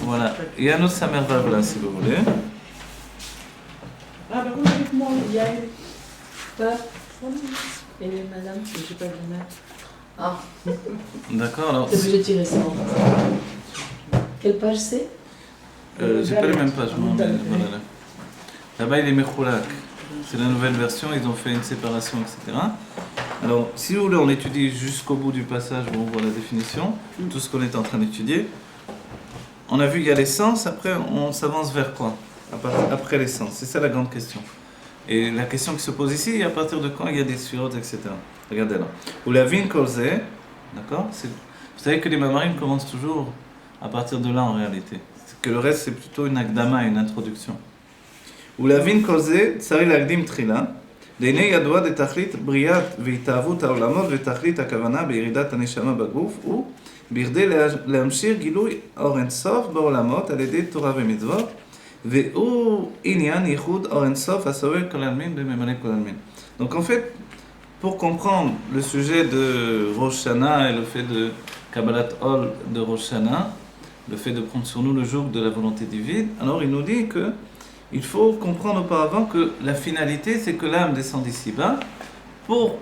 Speaker 1: voilà. Il y a un autre Samer Vav là, si vous voulez.
Speaker 2: Ah, ben oui, avec moi, il y a
Speaker 3: Et madame, je sais pas le mettre. Ah,
Speaker 1: D'accord, alors...
Speaker 3: t'es obligé de tirer ça. Quelle page c'est?
Speaker 1: J'ai pas les mêmes pages, moi, mais voilà. Là-bas, il est Mechoulak. C'est la nouvelle version, ils ont fait une séparation, etc. Alors, si vous voulez, on étudie jusqu'au bout du passage où on voit la définition, tout ce qu'on est en train d'étudier. On a vu qu'il y a l'essence, après on s'avance vers quoi? Après l'essence, c'est ça la grande question. Et la question qui se pose ici, à partir de quand il y a des surotes, etc. Regardez là. Ou la vin kolze, d'accord? Vous savez que les mamarim commencent toujours à partir de là en réalité. Que le reste c'est plutôt une akdama, une introduction. Ou la vin kolze, tsari lagdim trila, לעיני ידוע לתכלית בריאת והתאהבות העולמות ותכלית הכוונה בירידת הנשמה בגוף ובכדי להמשיך גילוי אור אין סוף בעולמות על ידי תורה ומצוות והוא עניין ייחוד אור אין סוף הסובב כל העלמין בממלא כל העלמין. Donc en fait, pour comprendre le sujet de Rosh Hashanah et le fait de Kabbalat Ol de Rosh Hashanah, le fait de prendre sur nous le joug de la volonté divine, alors il nous dit que il faut comprendre auparavant que la finalité, c'est que l'âme descende ici-bas pour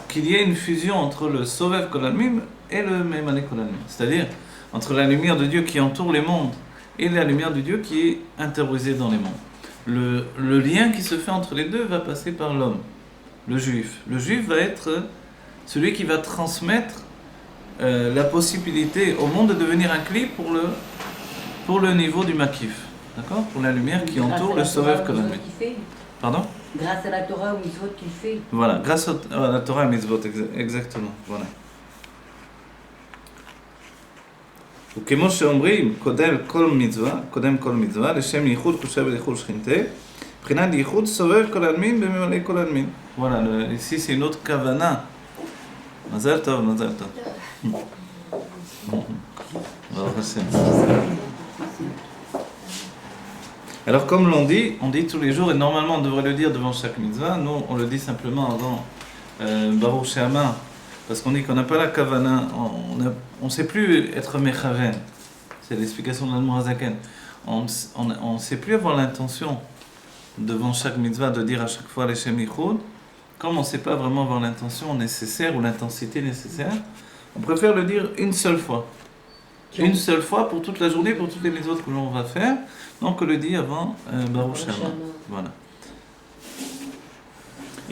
Speaker 1: qu'il y ait une fusion entre le Sovev Kolalmim et le Memane Kolalmim. C'est-à-dire entre la lumière de Dieu qui entoure les mondes et la lumière de Dieu qui est intériorisée dans les mondes. Le lien qui se fait entre les deux va passer par l'homme, le juif. Le juif va être celui qui va transmettre la possibilité au monde de devenir un cli pour le niveau du Makif. D'accord? Pour la lumière qui entoure le Sovev Kolalmim. Pardon?
Speaker 5: Grâce à la Torah ou mitzvot qu'il fait.
Speaker 1: Voilà, grâce à la Torah et mitzvot, exactement. Voilà. וכמו שאומרים, קודם כל מצווה, לשם ייחוד חושב וייחוד שכינתה, מבחינת ייחוד סובב כל העלמין בממלא כל העלמין. Voilà, ici c'est une autre kavana. מזל טוב, מזל טוב. ברוך השם. Alors comme on dit tous les jours, et normalement on devrait le dire devant chaque mitzvah, nous on le dit simplement avant Baruch She'amar, parce qu'on dit qu'on n'a pas la kavana, on ne sait plus être mechaven. C'est l'explication de l'Admorazaken. On ne sait plus avoir l'intention devant chaque mitzvah de dire à chaque fois les Shem Yichud. Comme on ne sait pas vraiment avoir l'intention nécessaire ou l'intensité nécessaire, on préfère le dire une seule fois. Une seule fois pour toute la journée, pour toutes les mitzvot que l'on va faire. Donc on le dit avant Baruch Shama. Voilà.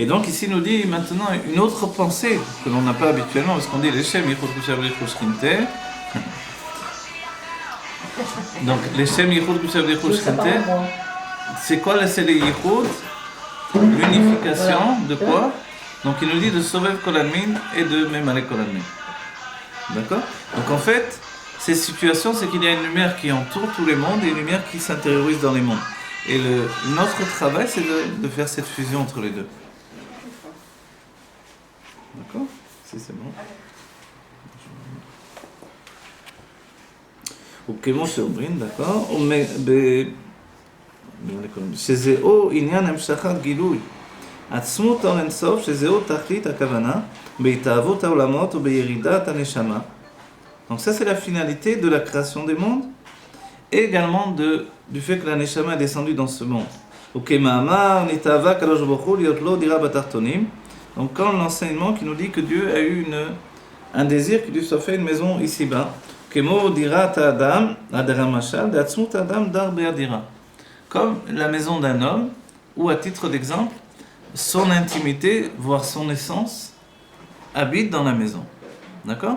Speaker 1: Et donc ici il nous dit maintenant une autre pensée que l'on n'a pas habituellement, parce qu'on dit les Shem Yichud Kushav Yichud Shchinte. Donc les Shem Yichud Kushav Yichud Shchinte, c'est quoi c'est les Yichud? L'unification de quoi? Donc il nous dit de Sovev Kolalmin et de Memale Kolalmin. D'accord? Donc en fait, ces situations, c'est qu'il y a une lumière qui entoure tous les mondes et une lumière qui s'intériorise dans les mondes. Et notre travail, c'est de faire cette fusion entre les deux. D'accord? Si c'est bon. Ok, mon cher Brin, d'accord? שזהו עניין המשכת גילוי עצמות אור אינסוף, שזהו תכלית הכוונה בהתאהבות העולמות ובירידת הנשמה. Donc ça c'est la finalité de la création des mondes et également du fait que la neshama est descendue dans ce monde. וכמאמר נתאווה הקדוש ברוך הוא להיות לו דירה בתחתונים. Donc quand l'enseignement qui nous dit que Dieu a eu un désir qu'il lui soit fait une maison ici-bas. כמו דירת האדם, הדרה משל, דעצמות האדם דר בידירה. Comme la maison d'un homme, ou à titre d'exemple, son intimité, voire son essence, habite dans la maison. D'accord?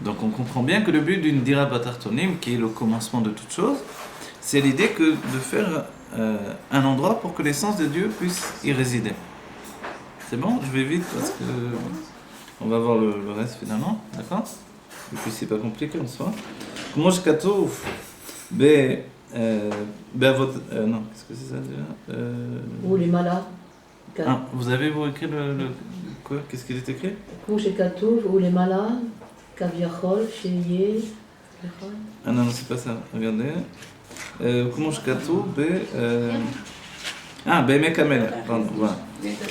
Speaker 1: Donc on comprend bien que le but d'une dira batartonim, qui est le commencement de toute chose, c'est l'idée de faire un endroit pour que l'essence de Dieu puisse y résider. C'est bon? Je vais vite parce que on va voir le reste finalement. D'accord? Et puis c'est pas compliqué en soi. Comment je katouf non, qu'est-ce que c'est ça déjà
Speaker 3: Ou les malades.
Speaker 1: Vous avez écrit le quoi? Qu'est-ce qu'il est écrit?
Speaker 3: Kouche Katouf, ou les malades, Kaviachol, Cheye.
Speaker 1: Ah non, c'est pas ça, regardez. Comment je katouf Be'emek HaMelech, pardon, voilà.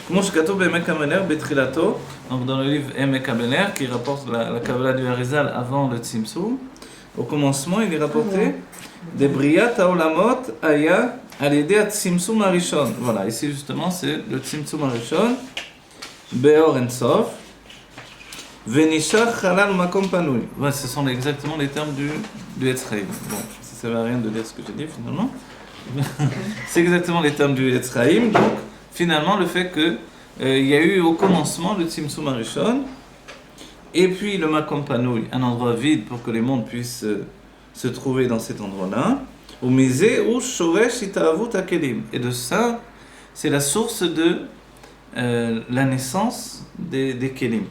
Speaker 1: Comment je katouf Be'emek HaMelech, Betrilato, donc dans le livre Emek HaMelech, qui rapporte la Kabbalah du Harizal avant le Tzimtzum. Au commencement, il est rapporté de Briat Haolamot Aya al-Yedei Tzimtzum Harishon. Voilà, ici justement c'est le Tzimtzum Harishon, Be'or Ensof, Venishach Halal Makom Panui. Voilà, ce sont exactement les termes du Etzraïm. Bon, ça ne sert à rien de dire ce que j'ai dit finalement. C'est exactement les termes du Etzraïm. Donc, finalement, le fait que il y a eu au commencement le Tzimtzum Harishon, et puis le Makom Panui, un endroit vide pour que les mondes puissent se trouver dans cet endroit-là. Ou Mizé ou Shoresh Itaavut Akelim. Et de ça, c'est la source de la naissance des Kelim.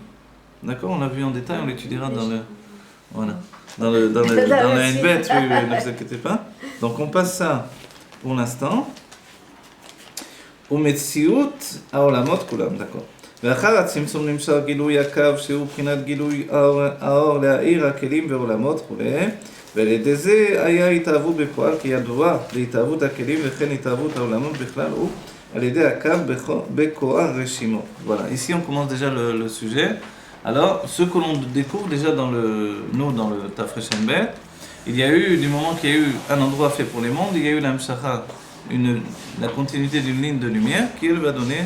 Speaker 1: D'accord? On l'a vu en détail, on l'étudiera dans le. Voilà. Dans la N-Bet, oui, ne vous inquiétez pas. Donc on passe ça pour l'instant. Ou Metsiout Aolamot Kulam, d'accord. ואחר הצמצום נמשך גילוי הקו שהוא בחינת גילוי האור להאיר הכלים ועולמות וכו' ועל ידי זה היה התאהבות בפועל כידוע להתאהבות הכלים וכן התאהבות העולמות בכלל ועל ידי הקו בכוח רשימו. Voilà, ici on commence déjà le sujet. Alors, ce que l'on découvre déjà dans le Tafresh Bet, il y a eu, du moment qu'il y a eu un endroit fait pour les mondes, il y a eu l'Amshacha, la continuité d'une ligne de lumière qui elle va donner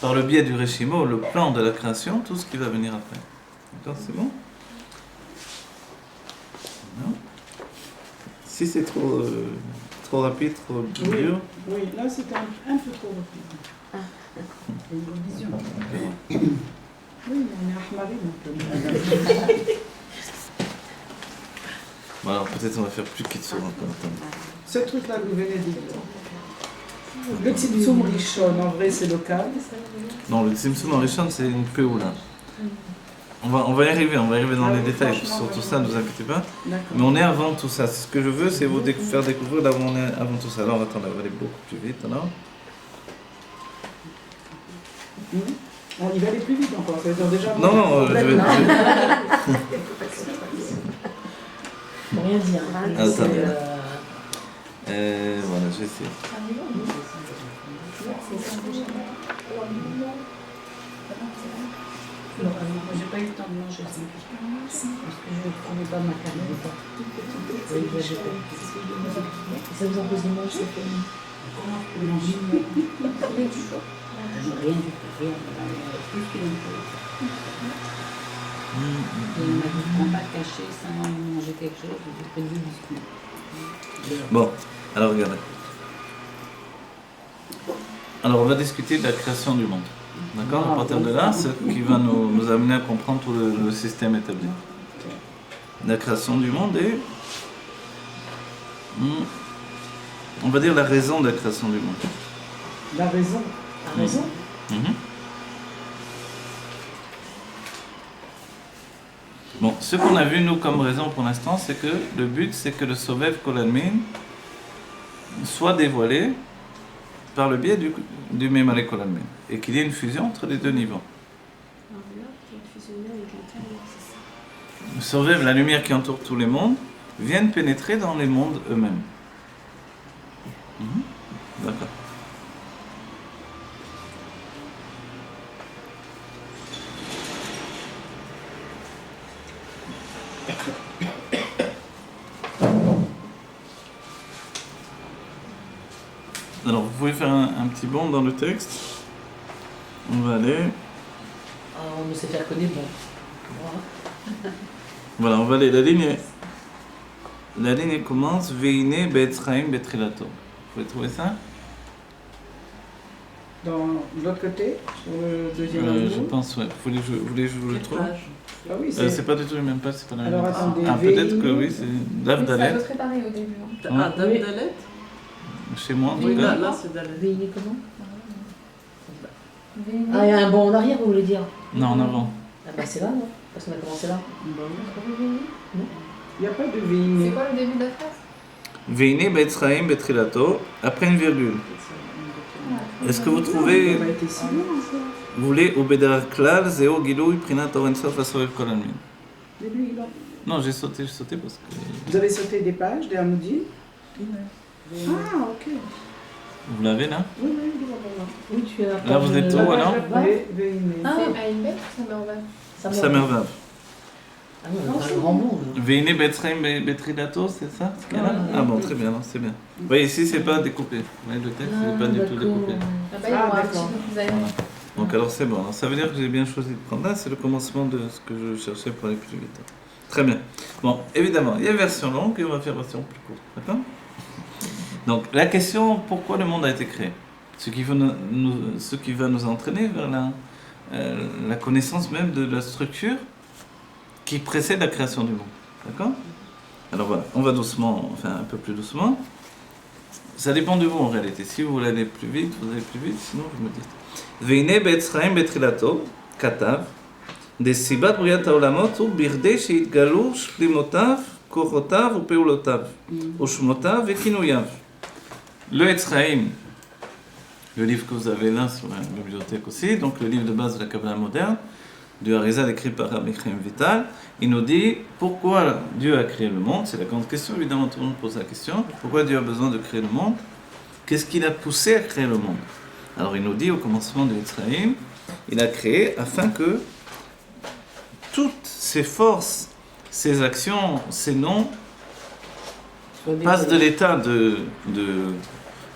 Speaker 1: par le biais du Reshimo, le plan de la création, tout ce qui va venir après. D'accord, c'est bon? Non? Si c'est trop rapide, trop dur.
Speaker 2: Oui, là c'était un peu trop rapide. Une vision. Oui, on est ahmarim un peu.
Speaker 1: Bon, alors peut-être on va faire plus Kitsur encore.
Speaker 2: Ce truc-là que vous venez de dire. Le Tzimtzum Rishon, en vrai, c'est local.
Speaker 1: Non, le Tzimtzum Rishon, c'est une Peoula. On va y arriver, dans les détails sur tout ça, ne vous inquiétez pas.
Speaker 2: D'accord.
Speaker 1: Mais on est avant tout ça. Ce que je veux, c'est vous faire découvrir là où on est avant tout ça. Alors, attends, on va aller beaucoup plus vite, alors.
Speaker 2: On y va aller plus vite encore. Ça veut dire déjà.
Speaker 1: Non, je vais.
Speaker 3: Faut rien dire.
Speaker 1: Attendez. Voilà, je vais essayer.
Speaker 5: Non, moi j'ai pas eu le temps de manger ça. Parce que je ne trouvais pas ma carte de temps. Oui, j'ai pas.
Speaker 3: Ça vous impose de manger
Speaker 5: Comment je peux manger? Rien du tout. Rien du tout. Rien. Tout ce qu'il me faut. Et il m'a dit, prends pas de cachet sans manger quelque chose. J'ai pris du biscuit.
Speaker 1: Bon, alors regardez. Alors on va discuter de la création du monde. D'accord? À partir de là, ce qui va nous amener à comprendre tout le système établi. La création du monde est, on va dire, la raison de la création du monde.
Speaker 2: La raison.
Speaker 3: La raison.
Speaker 1: Mhm. Bon, ce qu'on a vu nous comme raison pour l'instant, c'est que le but, c'est que le Sovev Kolalmin soit dévoilé par le biais du Memale Kolalmin et qu'il y ait une fusion entre les deux niveaux. Le Sovev, la lumière qui entoure tous les mondes, viennent pénétrer dans les mondes eux-mêmes. Mhm. D'accord. Alors, vous pouvez faire un petit bond dans le texte. On va aller.
Speaker 3: Ah, on ne sait faire que des bons.
Speaker 1: Voilà, on va aller. La ligne commence. Veine be'etzraim be'trilato. Vous pouvez trouver ça?
Speaker 2: Dans l'autre côté, sur le deuxième
Speaker 1: Je
Speaker 2: niveau.
Speaker 1: pense, ouais. Vous voulez que je vous le trouve?
Speaker 2: Ah oui,
Speaker 1: C'est pas du tout les mêmes pages, c'est pas la même.
Speaker 2: Alors attendez,
Speaker 1: Ah, peut-être que
Speaker 2: Veine.
Speaker 1: oui, c'est Dav
Speaker 4: Oui, ça
Speaker 1: Dalet.
Speaker 4: doit être pareil au début. Hein.
Speaker 6: Ah, Dav Dalet?
Speaker 1: Chez moi, en
Speaker 6: Oui,
Speaker 1: tout cas.
Speaker 6: là c'est Dalet.
Speaker 3: Veillez comment?
Speaker 4: Véné.
Speaker 3: Ah, il y a un bond en arrière, vous voulez dire?
Speaker 1: Non, en avant.
Speaker 3: Ah bah c'est là, non? Parce qu'on a commencé là.
Speaker 2: Il n'y a pas de
Speaker 4: C'est
Speaker 2: Veine.
Speaker 4: quoi le début de la phrase?
Speaker 1: Veine be'etzraim be'trilato. Après une virgule. Est-ce que vous
Speaker 2: Ça
Speaker 1: trouvez.
Speaker 2: n'a pas été si loin, ça.
Speaker 1: Vous voulez Obeder Klal, Zéo Gilou, Prinat Orensof, Asorev Kolalmin.
Speaker 2: Mais lui, il a-
Speaker 1: Non, j'ai sauté parce que.
Speaker 2: Vous avez sauté des pages, des Hamoudi? Ah, ok.
Speaker 1: Vous l'avez là?
Speaker 2: Oui, oui, il est là.
Speaker 3: Oui, tu es là.
Speaker 1: Là, vous êtes où, alors?
Speaker 2: Veine.
Speaker 3: Ah.
Speaker 4: C'est à une bête ou ça me revient?
Speaker 1: Ça merveille.
Speaker 3: Ah oui, on a un grand bond.
Speaker 1: Veine Betzraim Betrilato, c'est ça ce qu'il y a là? Ah bon, très bien, non, c'est bien. Vous voyez, ici, c'est pas découpé. Vous voyez, le texte, il n'est pas du tout découpé.
Speaker 4: Ah bah, il y
Speaker 2: Ah,
Speaker 4: aura un
Speaker 2: d'accord.
Speaker 4: petit peu plus aérien.
Speaker 1: Donc, alors, c'est bon. Alors, ça veut dire que j'ai bien choisi de prendre là. C'est le commencement de ce que je cherchais pour aller plus vite. Très bien. Bon, évidemment, il y a version longue et on va faire version plus courte. D'accord? Donc, la question, pourquoi le monde a été créé? Ce qui va nous entraîner vers la connaissance même de la structure qui précède la création du monde. D'accord? Alors voilà, on va doucement, enfin un peu plus doucement. Ça dépend de vous en réalité. Si vous voulez aller plus vite, vous allez plus vite, sinon vous me dites. Veine be'etzraim be'trilato, katav, desibat briat haolamot u birdei sheitgalu shlimotav, kochotav u peulotav, ushmotav vekinuyav. Le Etzraim, le livre que vous avez là sur la bibliothèque aussi, donc le livre de base de la Kabbalah moderne, du Harizal écrit par Rabbi Chaim Vital, il nous dit pourquoi Dieu a créé le monde. C'est la grande question, évidemment, tout le monde pose la question. Pourquoi Dieu a besoin de créer le monde? Qu'est-ce qui l'a poussé à créer le monde? Alors il nous dit au commencement de Etzraim, il a créé afin que toutes ses forces, ses actions, ses noms passent de l'état de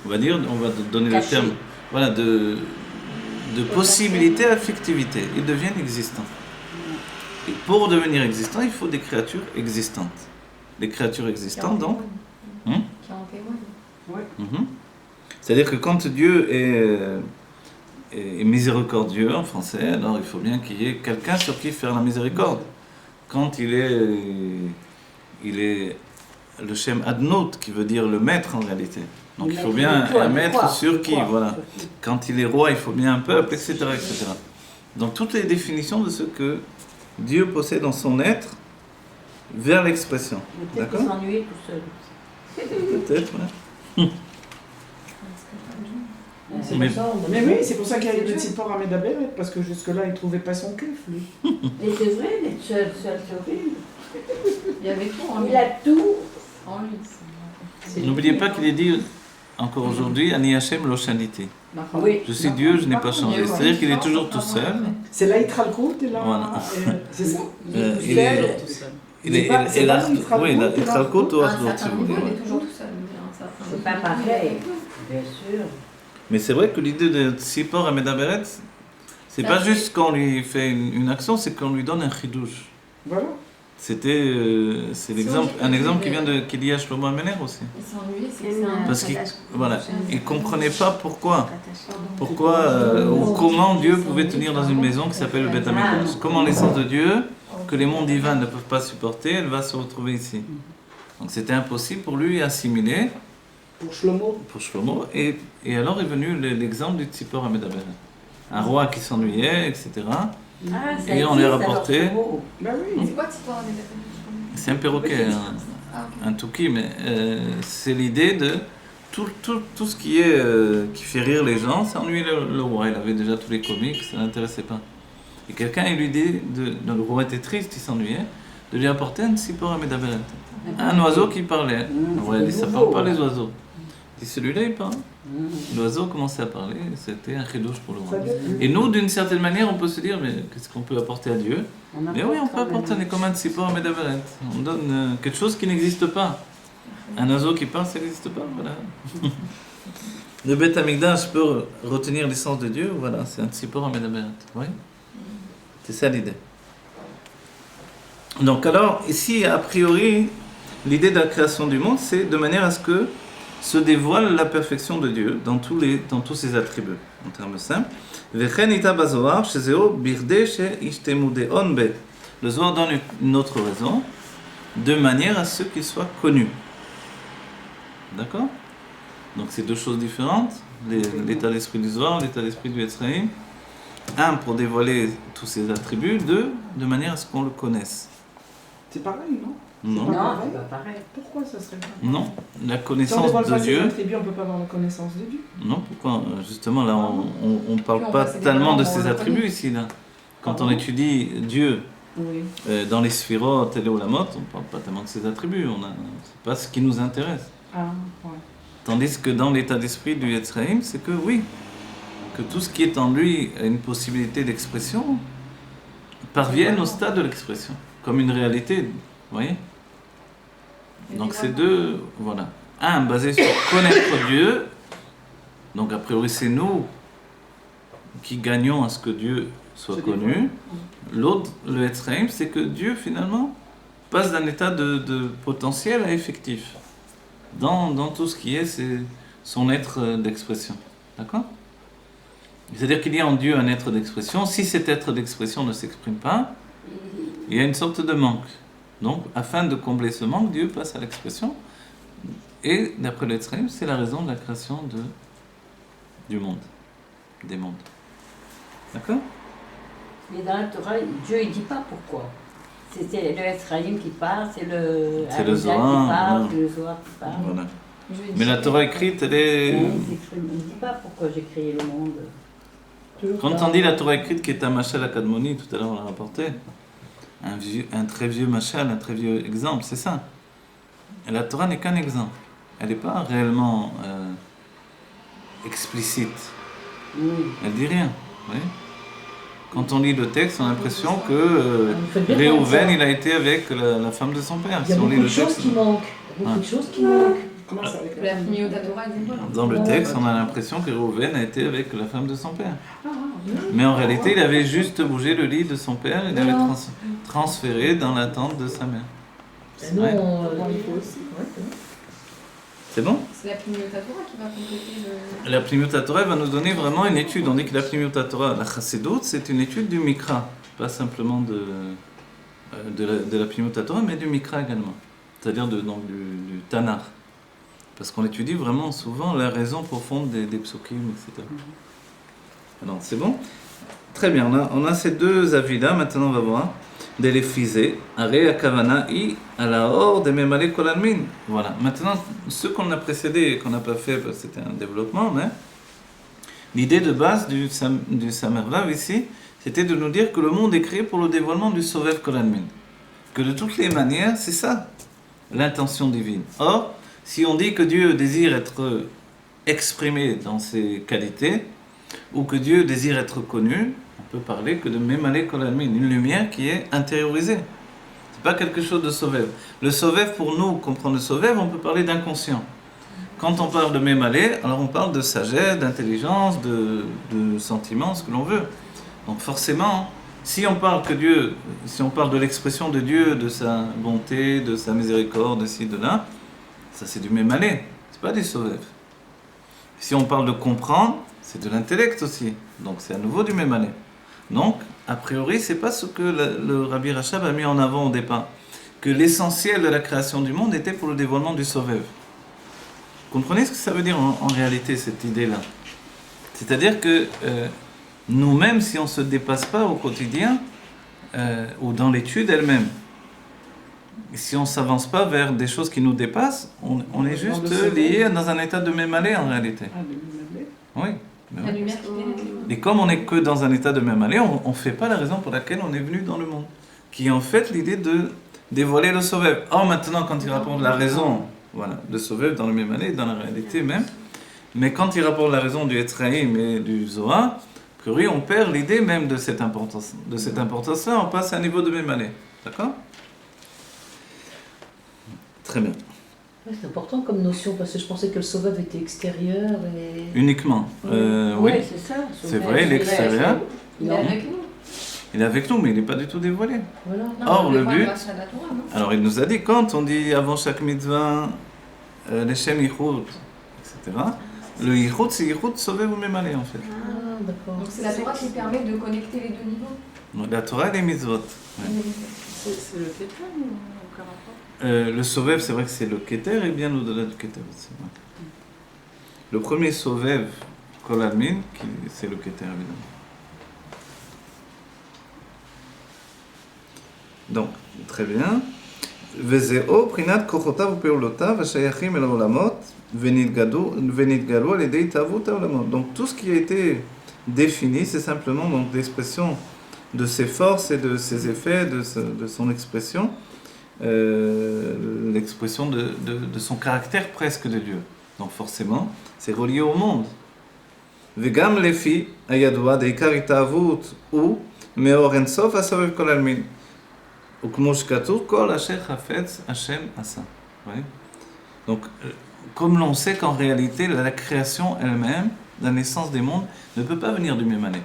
Speaker 1: on va dire, on va donner le
Speaker 5: Caché.
Speaker 1: terme, voilà, de possibilité à fictivité. Ils deviennent existants. Et pour devenir existants, il faut des créatures existantes. Les créatures existantes, donc.
Speaker 4: Qui en témoignent.
Speaker 1: Mhm. C'est-à-dire que quand Dieu est miséricordieux en français, alors il faut bien qu'il y ait quelqu'un sur qui faire la miséricorde. Quand il est le Shem Adnot, qui veut dire le maître en réalité. Donc il faut bien un maître sur qui, voilà. Quand il est roi, il faut bien un peuple, etc., etc. Donc toutes les définitions de ce que Dieu possède dans son être vers l'expression.
Speaker 5: Peut-être qu'il
Speaker 1: D'accord?
Speaker 5: s'ennuyait tout seul.
Speaker 1: Peut-être, ouais.
Speaker 3: C'est
Speaker 1: Mais-
Speaker 3: pour ça, on a-
Speaker 2: Mais oui, c'est pour ça qu'il y a eu le Tzipor à Medaberet, parce que jusque-là, il ne trouvait pas son cul, lui.
Speaker 5: Mais c'est vrai, d'être seul, c'est horrible.
Speaker 4: Il y avait tout en lui.
Speaker 5: Il a tout.
Speaker 4: En lui.
Speaker 1: N'oubliez pas qu'il est dit encore aujourd'hui, Ani Hashem lo shaniti.
Speaker 5: Oui.
Speaker 1: Je suis Dieu, je n'ai pas changé. C'est-à-dire qu'il est toujours tout seul.
Speaker 2: C'est là Yitralkout et là.
Speaker 1: Voilà.
Speaker 2: C'est ça.
Speaker 1: Il
Speaker 2: Il
Speaker 1: est,
Speaker 2: est
Speaker 3: tout seul.
Speaker 1: il est,
Speaker 2: C'est
Speaker 1: il
Speaker 2: pas
Speaker 1: a,
Speaker 2: Yitralkout,
Speaker 1: oui, il a
Speaker 2: il a
Speaker 1: Yitralkout ou
Speaker 4: À un
Speaker 1: Achdut, si
Speaker 4: certain
Speaker 1: vous
Speaker 4: niveau,
Speaker 1: voulez.
Speaker 4: il est toujours tout seul. Mais à un certain
Speaker 5: C'est
Speaker 4: niveau,
Speaker 5: pas pareil, bien sûr.
Speaker 1: Mais c'est vrai que l'idée de Tzipor et Medaberet, c'est pas juste qu'on lui fait une action, c'est qu'on lui donne un chidouche.
Speaker 2: Voilà.
Speaker 1: C'est l'exemple, un exemple qui est lié à Shlomo Ameler aussi.
Speaker 4: il s'ennuie, c'est que c'est un.
Speaker 1: Parce qu'il voilà, il comprenait pas pourquoi ou comment Dieu pouvait tenir dans une maison qui s'appelle le Beth Amikdash. Comment l'essence de Dieu, que les mondes divins ne peuvent pas supporter, elle va se retrouver ici. Donc c'était impossible pour lui à assimiler,
Speaker 2: Pour Shlomo.
Speaker 1: pour Shlomo, et alors est venu l'exemple du Tzipor Amedaberet. Un roi qui s'ennuyait, etc.
Speaker 5: Ah, ça
Speaker 1: Et on les
Speaker 5: existe,
Speaker 1: rapportait.
Speaker 5: alors, c'est beau.
Speaker 2: Bah oui.
Speaker 4: C'est quoi Tzipor Amedaberet?
Speaker 1: C'est un perroquet, un touki, mais c'est l'idée de tout ce qui est qui fait rire les gens, ça ennuyait le roi. Il avait déjà tous les comics, ça l'intéressait pas. Et quelqu'un, il lui dit, le roi était triste, il s'ennuyait, de lui apporter un Tzipor Amedaberet. Un oiseau qui parlait. Le roi a dit, ça parle pas les oiseaux. Il dit, celui-là, il parle. L'oiseau commençait à parler, c'était un chidouche pour le roi. Et nous, d'une certaine manière, on peut se dire, mais qu'est-ce qu'on peut apporter à Dieu? Mais oui, on peut apporter les commandes Tzipor Amedaberet. On donne quelque chose qui n'existe pas. Un oiseau qui parle, ça n'existe pas, voilà. Le Beth Amikdash peut retenir l'essence de Dieu, voilà, c'est un Tzipor Amedaberet. Oui, c'est ça l'idée. Donc alors, ici, a priori, l'idée de la création du monde, c'est de manière à ce que se dévoile la perfection de Dieu dans tous ses attributs, en termes simples. Le Zohar donne une autre raison, de manière à ce qu'il soit connu. D'accord? Donc c'est deux choses différentes, l'état d'esprit du Zohar, l'état d'esprit du Yetzraïm. Un, pour dévoiler tous ses attributs, deux, de manière à ce qu'on le connaisse.
Speaker 2: C'est pareil, non?
Speaker 1: Non.
Speaker 5: Non, c'est pas pareil.
Speaker 2: Pourquoi ça serait pas?
Speaker 1: Non, la
Speaker 2: Si on
Speaker 1: connaissance
Speaker 2: dévoile
Speaker 1: de
Speaker 2: pas ses
Speaker 1: Dieu.
Speaker 2: attributs, on peut pas avoir la connaissance de Dieu.
Speaker 1: Non, pourquoi? Justement, là, on parle
Speaker 4: Puis on
Speaker 1: pas
Speaker 4: passe des
Speaker 1: tellement de
Speaker 4: moments où on
Speaker 1: ses
Speaker 4: le
Speaker 1: attributs
Speaker 4: connaît.
Speaker 1: ici, là. Quand
Speaker 2: Ah
Speaker 1: on
Speaker 2: bon?
Speaker 1: étudie Dieu
Speaker 2: Oui.
Speaker 1: dans les sphirotes et les olamot, on parle pas tellement de ses attributs. C'est pas ce qui nous intéresse.
Speaker 2: Ah, ouais.
Speaker 1: Tandis que dans l'état d'esprit du Yetzraïm, c'est que oui, que tout ce qui est en lui a une possibilité d'expression, parvienne au stade de l'expression, comme une réalité, vous voyez? Donc c'est deux, voilà. Un, basé sur connaître Dieu, donc a priori c'est nous qui gagnons à ce que Dieu soit connu. L'autre, le Yetzraïm, c'est que Dieu finalement passe d'un état de potentiel à effectif, dans tout ce qui est son être d'expression. D'accord? C'est-à-dire qu'il y a en Dieu un être d'expression. Si cet être d'expression ne s'exprime pas, il y a une sorte de manque. Donc, afin de combler ce manque, Dieu passe à l'expression. Et, d'après le Yetzraïm, c'est la raison de la création du monde, des mondes. D'accord?
Speaker 5: Mais dans la Torah, Dieu il dit pas pourquoi. C'est le Ephraïm qui parle, c'est le
Speaker 1: C'est le
Speaker 5: Arizal
Speaker 1: Zohar,
Speaker 5: qui parle,
Speaker 1: ouais.
Speaker 5: c'est le Zohar qui parle.
Speaker 1: Voilà.
Speaker 4: Je vais
Speaker 1: Mais la
Speaker 4: dire-
Speaker 1: Torah écrite, elle est...
Speaker 5: Il ne dit pas pourquoi j'ai créé le monde.
Speaker 1: Quand on dit la Torah écrite qui est un machal à Kadmoni, tout à l'heure on l'a rapporté, un très vieux machal, un très vieux exemple, c'est ça. Et la Torah n'est qu'un exemple. Elle n'est pas réellement explicite. Elle dit rien. Vous voyez? Quand on lit le texte, on a l'impression que Réhouven, il a été avec la femme de son père.
Speaker 3: Il y a
Speaker 1: Si on lit
Speaker 3: beaucoup de
Speaker 1: le
Speaker 3: choses
Speaker 1: texte,
Speaker 3: qui manquent. Il y a beaucoup de choses qui manquent.
Speaker 2: Comment ça avec
Speaker 4: La Pnio Torah, elle dit voilà.
Speaker 1: dans le texte, on a l'impression que Réhouven a été avec la femme de son père.
Speaker 2: Ah,
Speaker 1: Mais en réalité, il avait juste bougé le lit de son père, il avait transféré dans la tente de sa mère.
Speaker 3: Nous,
Speaker 1: Ouais.
Speaker 3: il faut aussi. Ouais, c'est bon.
Speaker 1: C'est bon?
Speaker 4: C'est la Pnio Torah qui va compléter le.
Speaker 1: La Pnimiut Torah va nous donner vraiment une étude. On dit que la Pnimiut Torah, la Chassidut, c'est une étude du Mikra, pas simplement de la Pnimiut Torah, mais du Mikra également. C'est-à-dire donc du Tanakh. Parce qu'on étudie vraiment souvent la raison profonde des psukim, etc. Alors, c'est bon? Très bien, on a ces deux avis-là. Maintenant, on va voir. De l'effisé, Are Akavana I, Alaor, de Memale Kolalmin. Voilà. Maintenant, ce qu'on a précédé et qu'on n'a pas fait, parce que c'était un développement, mais l'idée de base du Samerlav ici, c'était de nous dire que le monde est créé pour le dévoilement du Sovev Kolalmin. Que de toutes les manières, c'est ça, l'intention divine. Or, si on dit que Dieu désire être exprimé dans ses qualités, ou que Dieu désire être connu, on peut parler que de Memale Kol Almin, une lumière qui est intériorisée. C'est pas quelque chose de Sovev. Le Sovev, pour nous, comprendre le Sovev, on peut parler d'inconscient. Quand on parle de Memale, alors on parle de sagesse, d'intelligence, de sentiments, ce que l'on veut. Donc forcément, si on parle que Dieu, si on parle de l'expression de Dieu, de sa bonté, de sa miséricorde, de ci, de là, ça c'est du Memale, c'est pas du Sovev. Si on parle de comprendre, c'est de l'intellect aussi. Donc c'est à nouveau du Memale. Donc, a priori, c'est pas ce que le Rabbi Rachab a mis en avant au départ. Que l'essentiel de la création du monde était pour le dévoilement du Sovev. Vous comprenez ce que ça veut dire en réalité, cette idée-là? C'est-à-dire que nous-mêmes, si on ne se dépasse pas au quotidien, ou dans l'étude elle-même, si on ne s'avance pas vers des choses qui nous dépassent, on est juste lié dans un état de Memale en réalité.
Speaker 2: Ah, de Memale.
Speaker 1: Oui. Ben
Speaker 4: La
Speaker 1: oui.
Speaker 4: lumière qui pénètre.
Speaker 1: Et comme on n'est que dans un état de Memale, on ne fait pas la raison pour laquelle on est venu dans le monde, qui est en fait l'idée de dévoiler le Sovev. Or maintenant, quand il rapporte la raison, voilà, de Sovev dans le Memale, dans la réalité même, mais quand il rapporte la raison du Etzraïm et du Zohar, a priori, on perd l'idée même de cette importance-là, on passe à un niveau de Memale. D'accord? Très bien.
Speaker 3: Ouais, c'est important comme notion parce que je pensais que le Sovev était extérieur et...
Speaker 1: Uniquement. Oui,
Speaker 5: Ouais, c'est ça.
Speaker 1: c'est vrai, l'extérieur,
Speaker 4: Il est avec nous.
Speaker 1: il est avec nous, mais il n'est pas du tout dévoilé.
Speaker 3: Voilà.
Speaker 4: Non,
Speaker 1: Or,
Speaker 4: on
Speaker 1: le
Speaker 4: voit
Speaker 1: but-
Speaker 4: grâce à la Torah, non?
Speaker 1: Alors, il nous a dit, quand on dit avant chaque mitzvah, les Shem Yichud, etc., le Yichud, c'est Yichud Sovev ou Memale en fait.
Speaker 3: Ah, d'accord.
Speaker 4: Donc c'est la Torah qui permet de connecter les deux niveaux.
Speaker 1: Donc, la Torah et les mitzvot. Ouais.
Speaker 5: C'est le Kéter ou aucun rapport?
Speaker 1: Le Sovev, c'est vrai que c'est le Keter et bien au-delà du Keter. C'est vrai. Le premier Sovev, Kol Almin, c'est le Keter évidemment. Donc, très bien. Vezeo, Prinat, Kochotav, Peolotav, Ashayachim, El Olamot, Venidgalu, Aledei Tavut, Olamot. Donc, tout ce qui a été défini, c'est simplement donc, l'expression de ses forces et de ses effets, de son expression, l'expression de son caractère presque de Dieu. Donc, forcément, c'est relié au monde. Vegam lefi ayadua deikar itavut ou meor ensof asavev kol almin. וכמו שכתוב, כל אשר חפץ השם עשה. Donc, comme l'on sait qu'en réalité, la création elle-même, la naissance des mondes, ne peut pas venir du même année.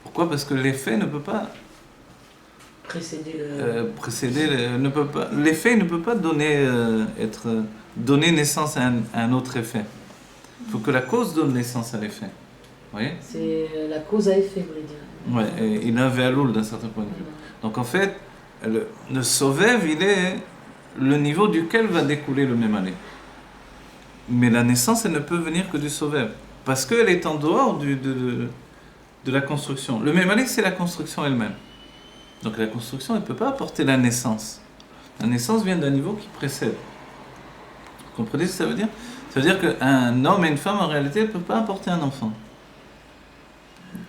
Speaker 1: Pourquoi? Parce que l'effet ne peut pas
Speaker 3: Précéder
Speaker 1: l'effet ne peut pas donner naissance à un autre effet. Il faut que la cause donne naissance à l'effet. Vous voyez?
Speaker 3: C'est la cause à effet, vous voulez dire.
Speaker 1: Ouais, et il a un vealoul d'un certain point de vue. Donc en fait, le Sovev, il est le niveau duquel va découler le Memale. Mais la naissance, elle ne peut venir que du Sovev. Parce qu'elle est en dehors de la construction. Le Memale, c'est la construction elle-même. Donc la construction, elle ne peut pas apporter la naissance. La naissance vient d'un niveau qui précède. Vous comprenez ce que ça veut dire? Ça veut dire qu'un homme et une femme, en réalité, ne peuvent pas apporter un enfant.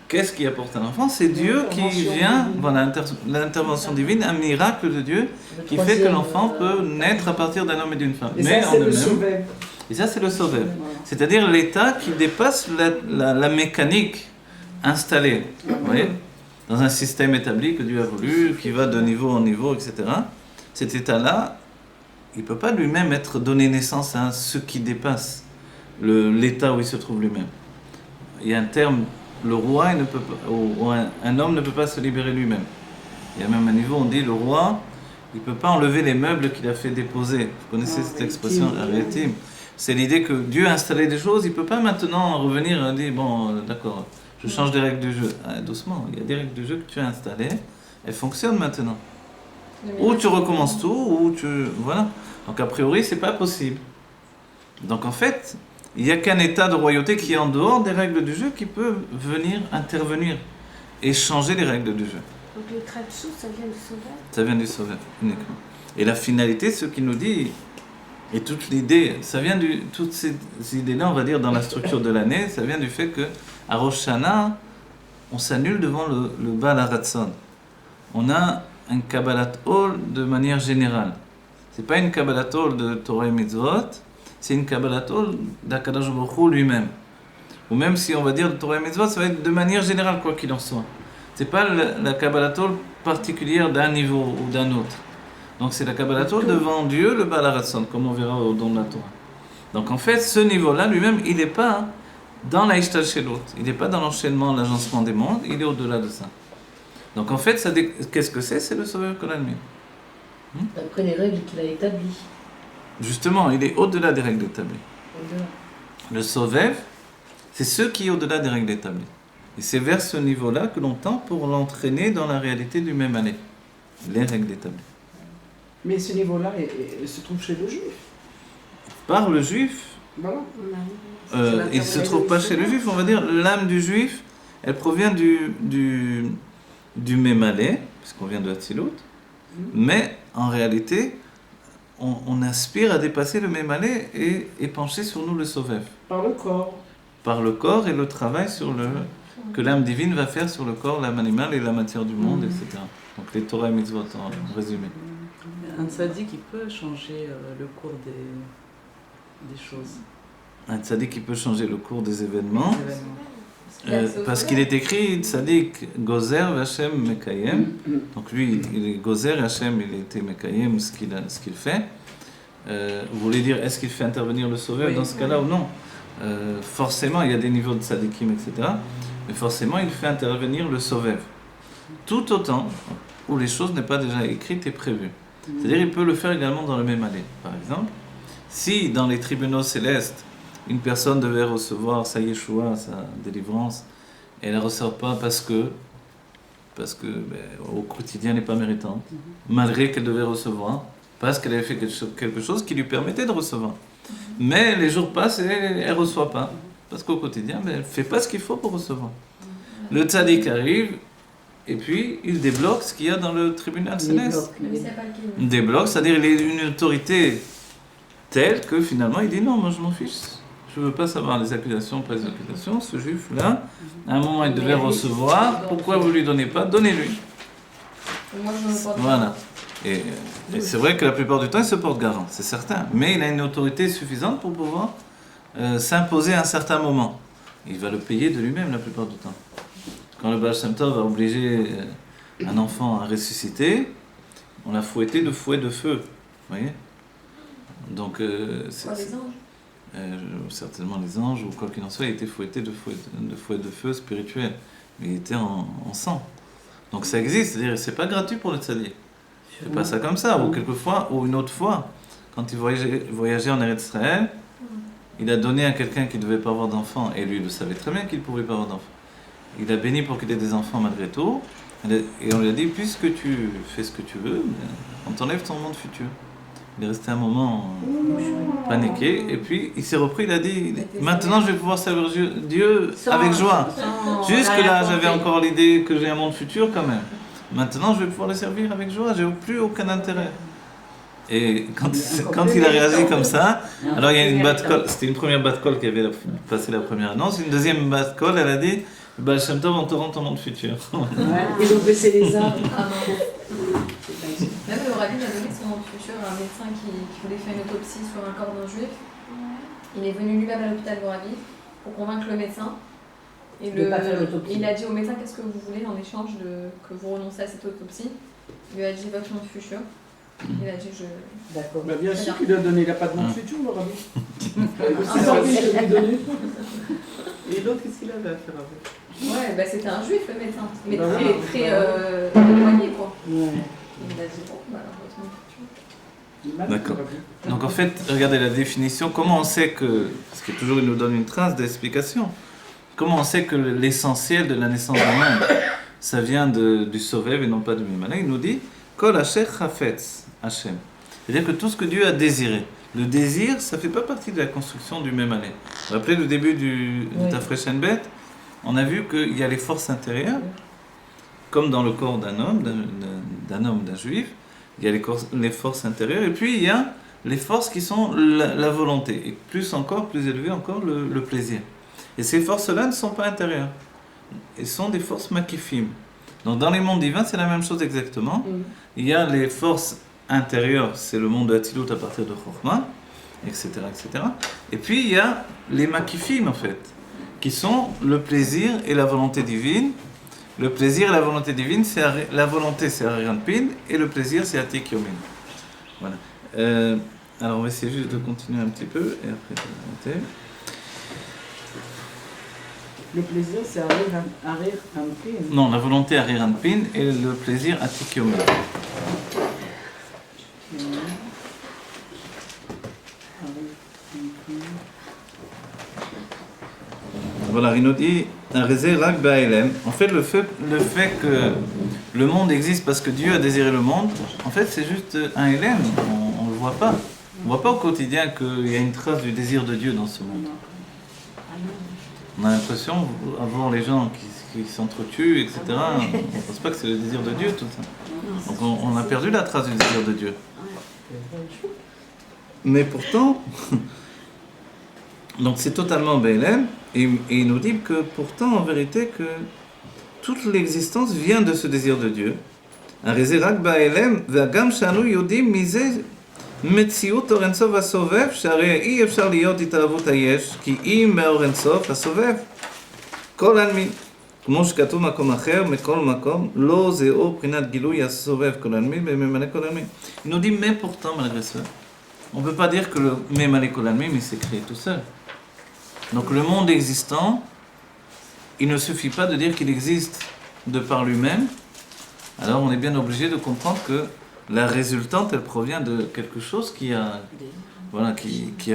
Speaker 1: Qu'est-ce qui apporte un enfant? C'est Dieu qui vient, voilà, l'intervention divine, un miracle de Dieu qui fait que l'enfant peut naître à partir d'un homme et d'une femme.
Speaker 2: Et
Speaker 1: Mais
Speaker 2: ça,
Speaker 1: en
Speaker 2: c'est le
Speaker 1: eux-mêmes,
Speaker 2: Sovev.
Speaker 1: et ça, c'est le Sovev.
Speaker 2: Voilà.
Speaker 1: C'est-à-dire l'état qui dépasse la mécanique installée, vous voyez, dans un système établi que Dieu a voulu, qui va de niveau en niveau, etc. Cet état-là, il ne peut pas lui-même être donné naissance à ce qui dépasse l'état où il se trouve lui-même. Il y a un terme, le roi, il ne peut pas, ou un homme ne peut pas se libérer lui-même. Il y a même un niveau, on dit le roi, il ne peut pas enlever les meubles qu'il a fait déposer. Vous connaissez cette expression, Ariatim. C'est l'idée que Dieu a installé des choses, il ne peut pas maintenant revenir et dire, bon, d'accord, je change des règles du jeu. Ah, doucement, il y a des règles du jeu que tu as installées, elles fonctionnent maintenant. Ou tu recommences tout, ou tu... Voilà. Donc a priori, c'est pas possible. Donc en fait, il n'y a qu'un état de royauté qui est en dehors des règles du jeu qui peut venir intervenir et changer les règles du jeu.
Speaker 6: Donc le Kratchou, ça vient du Sovev?
Speaker 1: Ça vient du Sovev, uniquement. Et la finalité, ce qu'il nous dit, et toute l'idée, ça vient toutes ces idées-là, on va dire, dans la structure de l'année, ça vient du fait que à Rosh Hashanah, on s'annule devant le Baal HaRatzon. On a un Kabbalat Ol de manière générale. C'est pas une Kabbalat Ol de Torah et Mitzvot, c'est une Kabbalatol d'Akadosh Baruch Hu lui-même. Ou même si on va dire de Torah et Mitzvot, ça va être de manière générale, quoi qu'il en soit. C'est pas la Kabbalatol particulière d'un niveau ou d'un autre. Donc c'est la Kabbalatol devant Dieu, le Baal HaRatzon, comme on verra au don de la Torah. Donc en fait, ce niveau-là lui-même, il n'est pas dans la Ishtalshelot, il n'est pas dans l'enchaînement, l'agencement des mondes, il est au-delà de ça. Donc en fait, qu'est-ce que c'est? C'est le Sauveur Kolalmi.
Speaker 3: D'après les règles qu'il a établies.
Speaker 1: Justement, il est au-delà des règles établies.
Speaker 3: Au-delà.
Speaker 1: Le Sovev, c'est ce qui est au-delà des règles établies. Et c'est vers ce niveau-là que l'on tend pour l'entraîner dans la réalité du même année, les règles établies.
Speaker 2: Mais ce niveau-là se trouve chez le juif.
Speaker 1: Par le juif,
Speaker 2: Voilà.
Speaker 1: il ne se trouve pas chez le juif, on va dire l'âme du juif, elle provient du Mémalé, puisqu'on vient de Hatzilut, mais en réalité, on aspire à dépasser le Mémalé et pencher sur nous le Sovev.
Speaker 2: Par le corps.
Speaker 1: Par le corps et le travail que l'âme divine va faire sur le corps, l'âme animale et la matière du monde, etc. Donc les Torah et Mitzvot en résumé.
Speaker 7: Un tzaddik qui peut changer le cours des choses.
Speaker 1: Un tzaddik qui peut changer le cours des événements.
Speaker 7: Des événements.
Speaker 1: Parce qu'il est écrit Tzadik Gozer V'Hashem Mekayem. Donc lui, il est Gozer et Hachem, il était Mekayem, ce qu'il fait. Vous voulez dire, est-ce qu'il fait intervenir le Sauveur dans ce cas-là ou non? Forcément, il y a des niveaux de Tzadikim, etc. Mais forcément, il fait intervenir le Sauveur. Tout autant où les choses n'est pas déjà écrites et prévues. C'est-à-dire, il peut le faire également dans le même année. Par exemple, si dans les tribunaux célestes, une personne devait recevoir sa Yeshua, sa délivrance, et elle ne la ressort pas parce que au quotidien elle n'est pas méritante, malgré qu'elle devait recevoir, parce qu'elle avait fait quelque chose qui lui permettait de recevoir. Mais les jours passent et elle ne reçoit pas, parce qu'au quotidien, elle ne fait pas ce qu'il faut pour recevoir. Le tzaddik arrive, et puis il débloque ce qu'il y a dans le tribunal céleste. Il débloque, c'est-à-dire il est une autorité telle que finalement il dit non, moi je m'en fiche. Je ne veux pas savoir les accusations, pas les accusations. Ce juif-là, à un moment, il devait recevoir. Pourquoi vous ne lui donnez pas? Donnez-lui.
Speaker 4: Moi, je me porte
Speaker 1: Voilà. Et c'est vrai que la plupart du temps, il se porte garant, c'est certain. Mais il a une autorité suffisante pour pouvoir s'imposer à un certain moment. Il va le payer de lui-même la plupart du temps. Quand le Baal Shem Tov va obliger un enfant à ressusciter, on l'a fouetté de fouet de feu. Vous voyez? Donc,
Speaker 4: Quoi, les anges?
Speaker 1: Certainement les anges, ou quoi qu'il en soit, il était fouetté de fouet de feu spirituel. Mais il était en sang. Donc ça existe, c'est-à-dire c'est pas gratuit pour le tzaddik. C'est pas ça comme ça. Ou quelquefois, ou une autre fois, quand il voyageait en Eretz Israël, il a donné à quelqu'un qui ne devait pas avoir d'enfants, et lui il le savait très bien qu'il ne pouvait pas avoir d'enfants. Il a béni pour qu'il ait des enfants malgré tout, et on lui a dit, puisque tu fais ce que tu veux, on t'enlève ton monde futur. Il est resté un moment paniqué, et puis il s'est repris, il a dit, maintenant je vais pouvoir servir Dieu avec joie. Jusque-là, j'avais encore l'idée que j'ai un monde futur quand même. Maintenant, je vais pouvoir le servir avec joie, j'ai plus aucun intérêt. Et quand il a réagi comme ça, alors il y a une bat-call, c'était une première bat-call qui avait passé la première annonce, une deuxième bat-call, elle a dit, Baal Shem Tov, on te rend ton monde futur.
Speaker 2: Ils ont baissé les armes.
Speaker 4: Ah non. Même le rabbi a donné son monde futur à un médecin qui voulait faire une autopsie sur un corps d'un juif. Il est venu lui-même à l'hôpital du rabbi pour convaincre le médecin. Et
Speaker 5: De pas faire l'autopsie.
Speaker 4: il a dit au médecin qu'est-ce que vous voulez en échange que vous renoncez à cette autopsie. Il lui a dit votre monde futur. Il a dit
Speaker 5: D'accord.
Speaker 2: Bah, bien sûr qu'il a donné, il n'a pas de monde futur, le rabbi.
Speaker 7: C'est ça, oui, je lui ai donné. Et l'autre, qu'est-ce qu'il avait à faire avec?
Speaker 4: Ouais, bah c'était un juif le médecin, mais
Speaker 2: Bah,
Speaker 4: très éloigné quoi.
Speaker 2: Ouais.
Speaker 4: Il a dit bon, bah alors votre monde futur.
Speaker 2: Il est malade,
Speaker 1: D'accord.
Speaker 2: le rabbi.
Speaker 1: Donc en fait, regardez la définition, comment on sait que, parce que toujours il nous donne une trace d'explication, comment on sait que l'essentiel de la naissance d'un monde, ça vient du Sovev et non pas du Mimala? Il nous dit, Kol Asher Chafetz Hashem. C'est-à-dire que tout ce que Dieu a désiré. Le désir, ça ne fait pas partie de la construction du même année. Vous vous rappelez le début du Tafresh Bet? On a vu qu'il y a les forces intérieures, comme dans le corps d'un homme, d'un juif, il y a les forces intérieures, et puis il y a les forces qui sont la volonté, et plus élevé encore, le plaisir. Et ces forces-là ne sont pas intérieures, elles sont des forces makifim. Donc dans les mondes divins, c'est la même chose exactement. Il y a les forces intérieures, c'est le monde de Hatzilut à partir de Chokhmah, etc., etc. Et puis il y a les makifim en fait, qui sont le plaisir et la volonté divine. Le plaisir et la volonté divine, la volonté c'est Ariranpin et le plaisir c'est Atik Yomin. Voilà. Alors on va essayer juste de continuer un petit peu et après je vais arrêter.
Speaker 2: Le plaisir, c'est Arir Anpin.
Speaker 1: Non, la volonté Ariranpin et le plaisir Atik Yomin. Voilà, il nous dit en fait, le fait que le monde existe parce que Dieu a désiré le monde, en fait, c'est juste un Hélène. On ne le voit pas. On ne voit pas au quotidien qu'il y a une trace du désir de Dieu dans ce monde. On a l'impression, à voir les gens qui s'entretuent, etc., on ne pense pas que c'est le désir de Dieu, tout ça. Donc on a perdu la trace du désir de Dieu. Mais pourtant, donc c'est totalement Bélem, et il nous dit que pourtant, en vérité, que toute l'existence vient de ce désir de Dieu. Arizerak Bélem, Vagam Shanu Yodim Mise מציאות אור אינסוף הסובב, שהרי אי אפשר להיות התאהבות היש, כי אם מאור אינסוף הסובב, כל עלמין. כמו שכתוב מקום אחר, מכל מקום, לא זהו בחינת גילוי הסובב כל עלמין וממלא כל עלמין. Il nous dit, mais pourtant, malgré ça, on ne peut pas dire que le ממלא כל עלמין, il s'est créé tout seul. Donc le monde existant, il ne suffit pas de dire qu'il existe de par lui-même. Alors on est bien obligé de comprendre que la résultante, elle provient de quelque chose qui a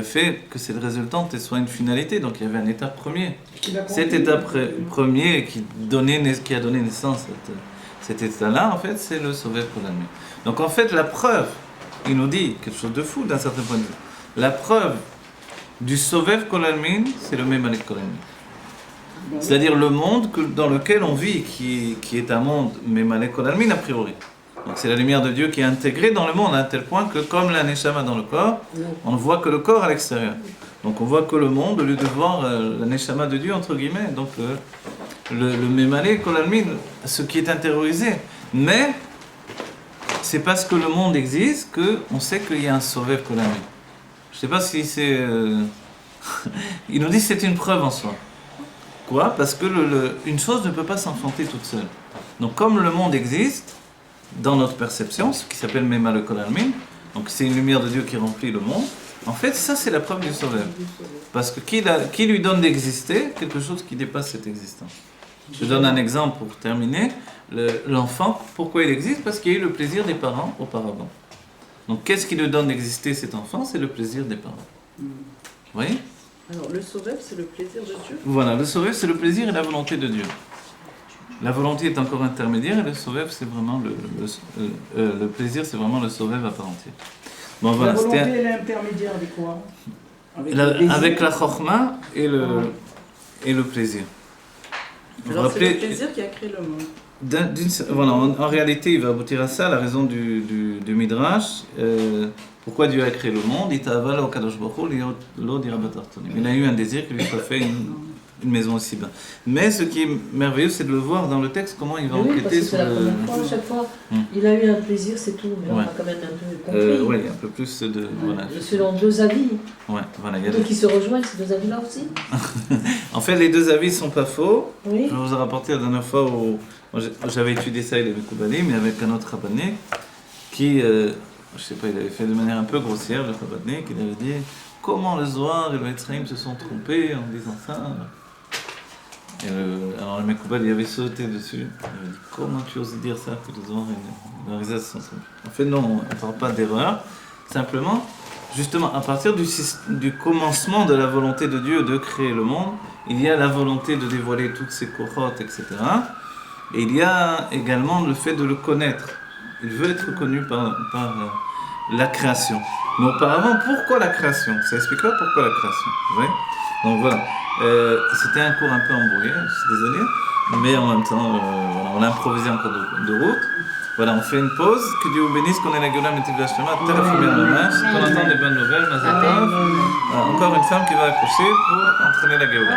Speaker 1: fait que cette résultante soit une finalité. Donc il y avait un état premier. Cet état premier qui a donné naissance à cet état-là, en fait, c'est le Sovev Kolalmi. Donc en fait, la preuve, il nous dit quelque chose de fou d'un certain point de vue. La preuve du Sovev Kolalmin, c'est le Memaleh Kolalmin. C'est-à-dire le monde dans lequel on vit, qui est un monde Memaleh Kolalmin a priori. Donc c'est la lumière de Dieu qui est intégrée dans le monde à un tel point que comme la Neshama dans le corps, on ne voit que le corps à l'extérieur. Donc on voit que le monde au lieu de voir la Neshama de Dieu entre guillemets. Donc le Memaleh Kolalmin, ce qui est intériorisé. Mais c'est parce que le monde existe qu'on sait qu'il y a un Sovev Kolalmin. Je ne sais pas si c'est... Il nous dit que c'est une preuve en soi. Quoi ? Parce que une chose ne peut pas s'enfanter toute seule. Donc comme le monde existe, dans notre perception, ce qui s'appelle Memaleh Kolalmin, donc c'est une lumière de Dieu qui remplit le monde, en fait ça c'est la preuve du Sovev. Parce que qui lui donne d'exister quelque chose qui dépasse cette existence. Je donne un exemple pour terminer. L'enfant, pourquoi il existe ? Parce qu'il y a eu le plaisir des parents auparavant. Donc qu'est-ce qui lui donne d'exister cet enfant ? C'est le plaisir des parents. Vous voyez ?
Speaker 7: Alors le Sovev, c'est le plaisir de Dieu.
Speaker 1: Voilà, le Sovev c'est le plaisir et la volonté de Dieu. La volonté est encore intermédiaire et le Sovev c'est vraiment le plaisir, c'est vraiment le Sovev à part entière. Bon, voilà,
Speaker 2: la volonté elle est intermédiaire avec quoi ?
Speaker 1: Avec la Chokhmah et le plaisir.
Speaker 7: Alors c'est le plaisir qui a créé le monde.
Speaker 1: Voilà, en réalité, il va aboutir à ça, la raison du Midrash. Pourquoi Dieu a créé le monde ? Il a eu un désir qu'il lui soit fait une maison aussi bas. Mais ce qui est merveilleux, c'est de le voir dans le texte, comment il va enquêter sur
Speaker 3: le... C'est la première fois, à chaque fois, il a eu un plaisir, c'est tout, mais on a quand même un peu compris.
Speaker 1: Oui, un peu plus de... Voilà,
Speaker 3: selon deux avis.
Speaker 1: Ouais, voilà,
Speaker 3: donc qui se rejoignent, ces deux avis-là aussi.
Speaker 1: En fait, les deux avis ne sont pas faux.
Speaker 3: Oui.
Speaker 1: Je vous ai rapporté la dernière fois où j'avais étudié ça, il avait Koubalim, mais avec un autre rabbinique qui, je sais pas, il avait fait de manière un peu grossière, le rabbinique, il avait dit comment le Zohar et le Etzraïm se sont trompés en disant ça. Et alors le Mekoubal, il avait sauté dessus. Il avait dit comment tu oses dire ça que le Zohar et le Harizat se sont trompés. En fait, non, on ne parle pas d'erreur. Simplement, justement, à partir du commencement de la volonté de Dieu de créer le monde, il y a la volonté de dévoiler toutes ses cohortes, etc. Et il y a également le fait de le connaître. Il veut être connu par la création. Mais auparavant, pourquoi la création ? Ça explique pas pourquoi la création. Vous voyez ? Donc voilà. C'était un cours un peu embrouillé, je suis désolé. Mais en même temps, on a improvisé encore de route. Voilà, on fait une pause. Que Dieu vous bénisse, qu'on ait la gueule à mettre le chemin. Qu'on entende des bonnes nouvelles. Mazal tov. Encore une femme qui va accoucher pour entraîner la gueule.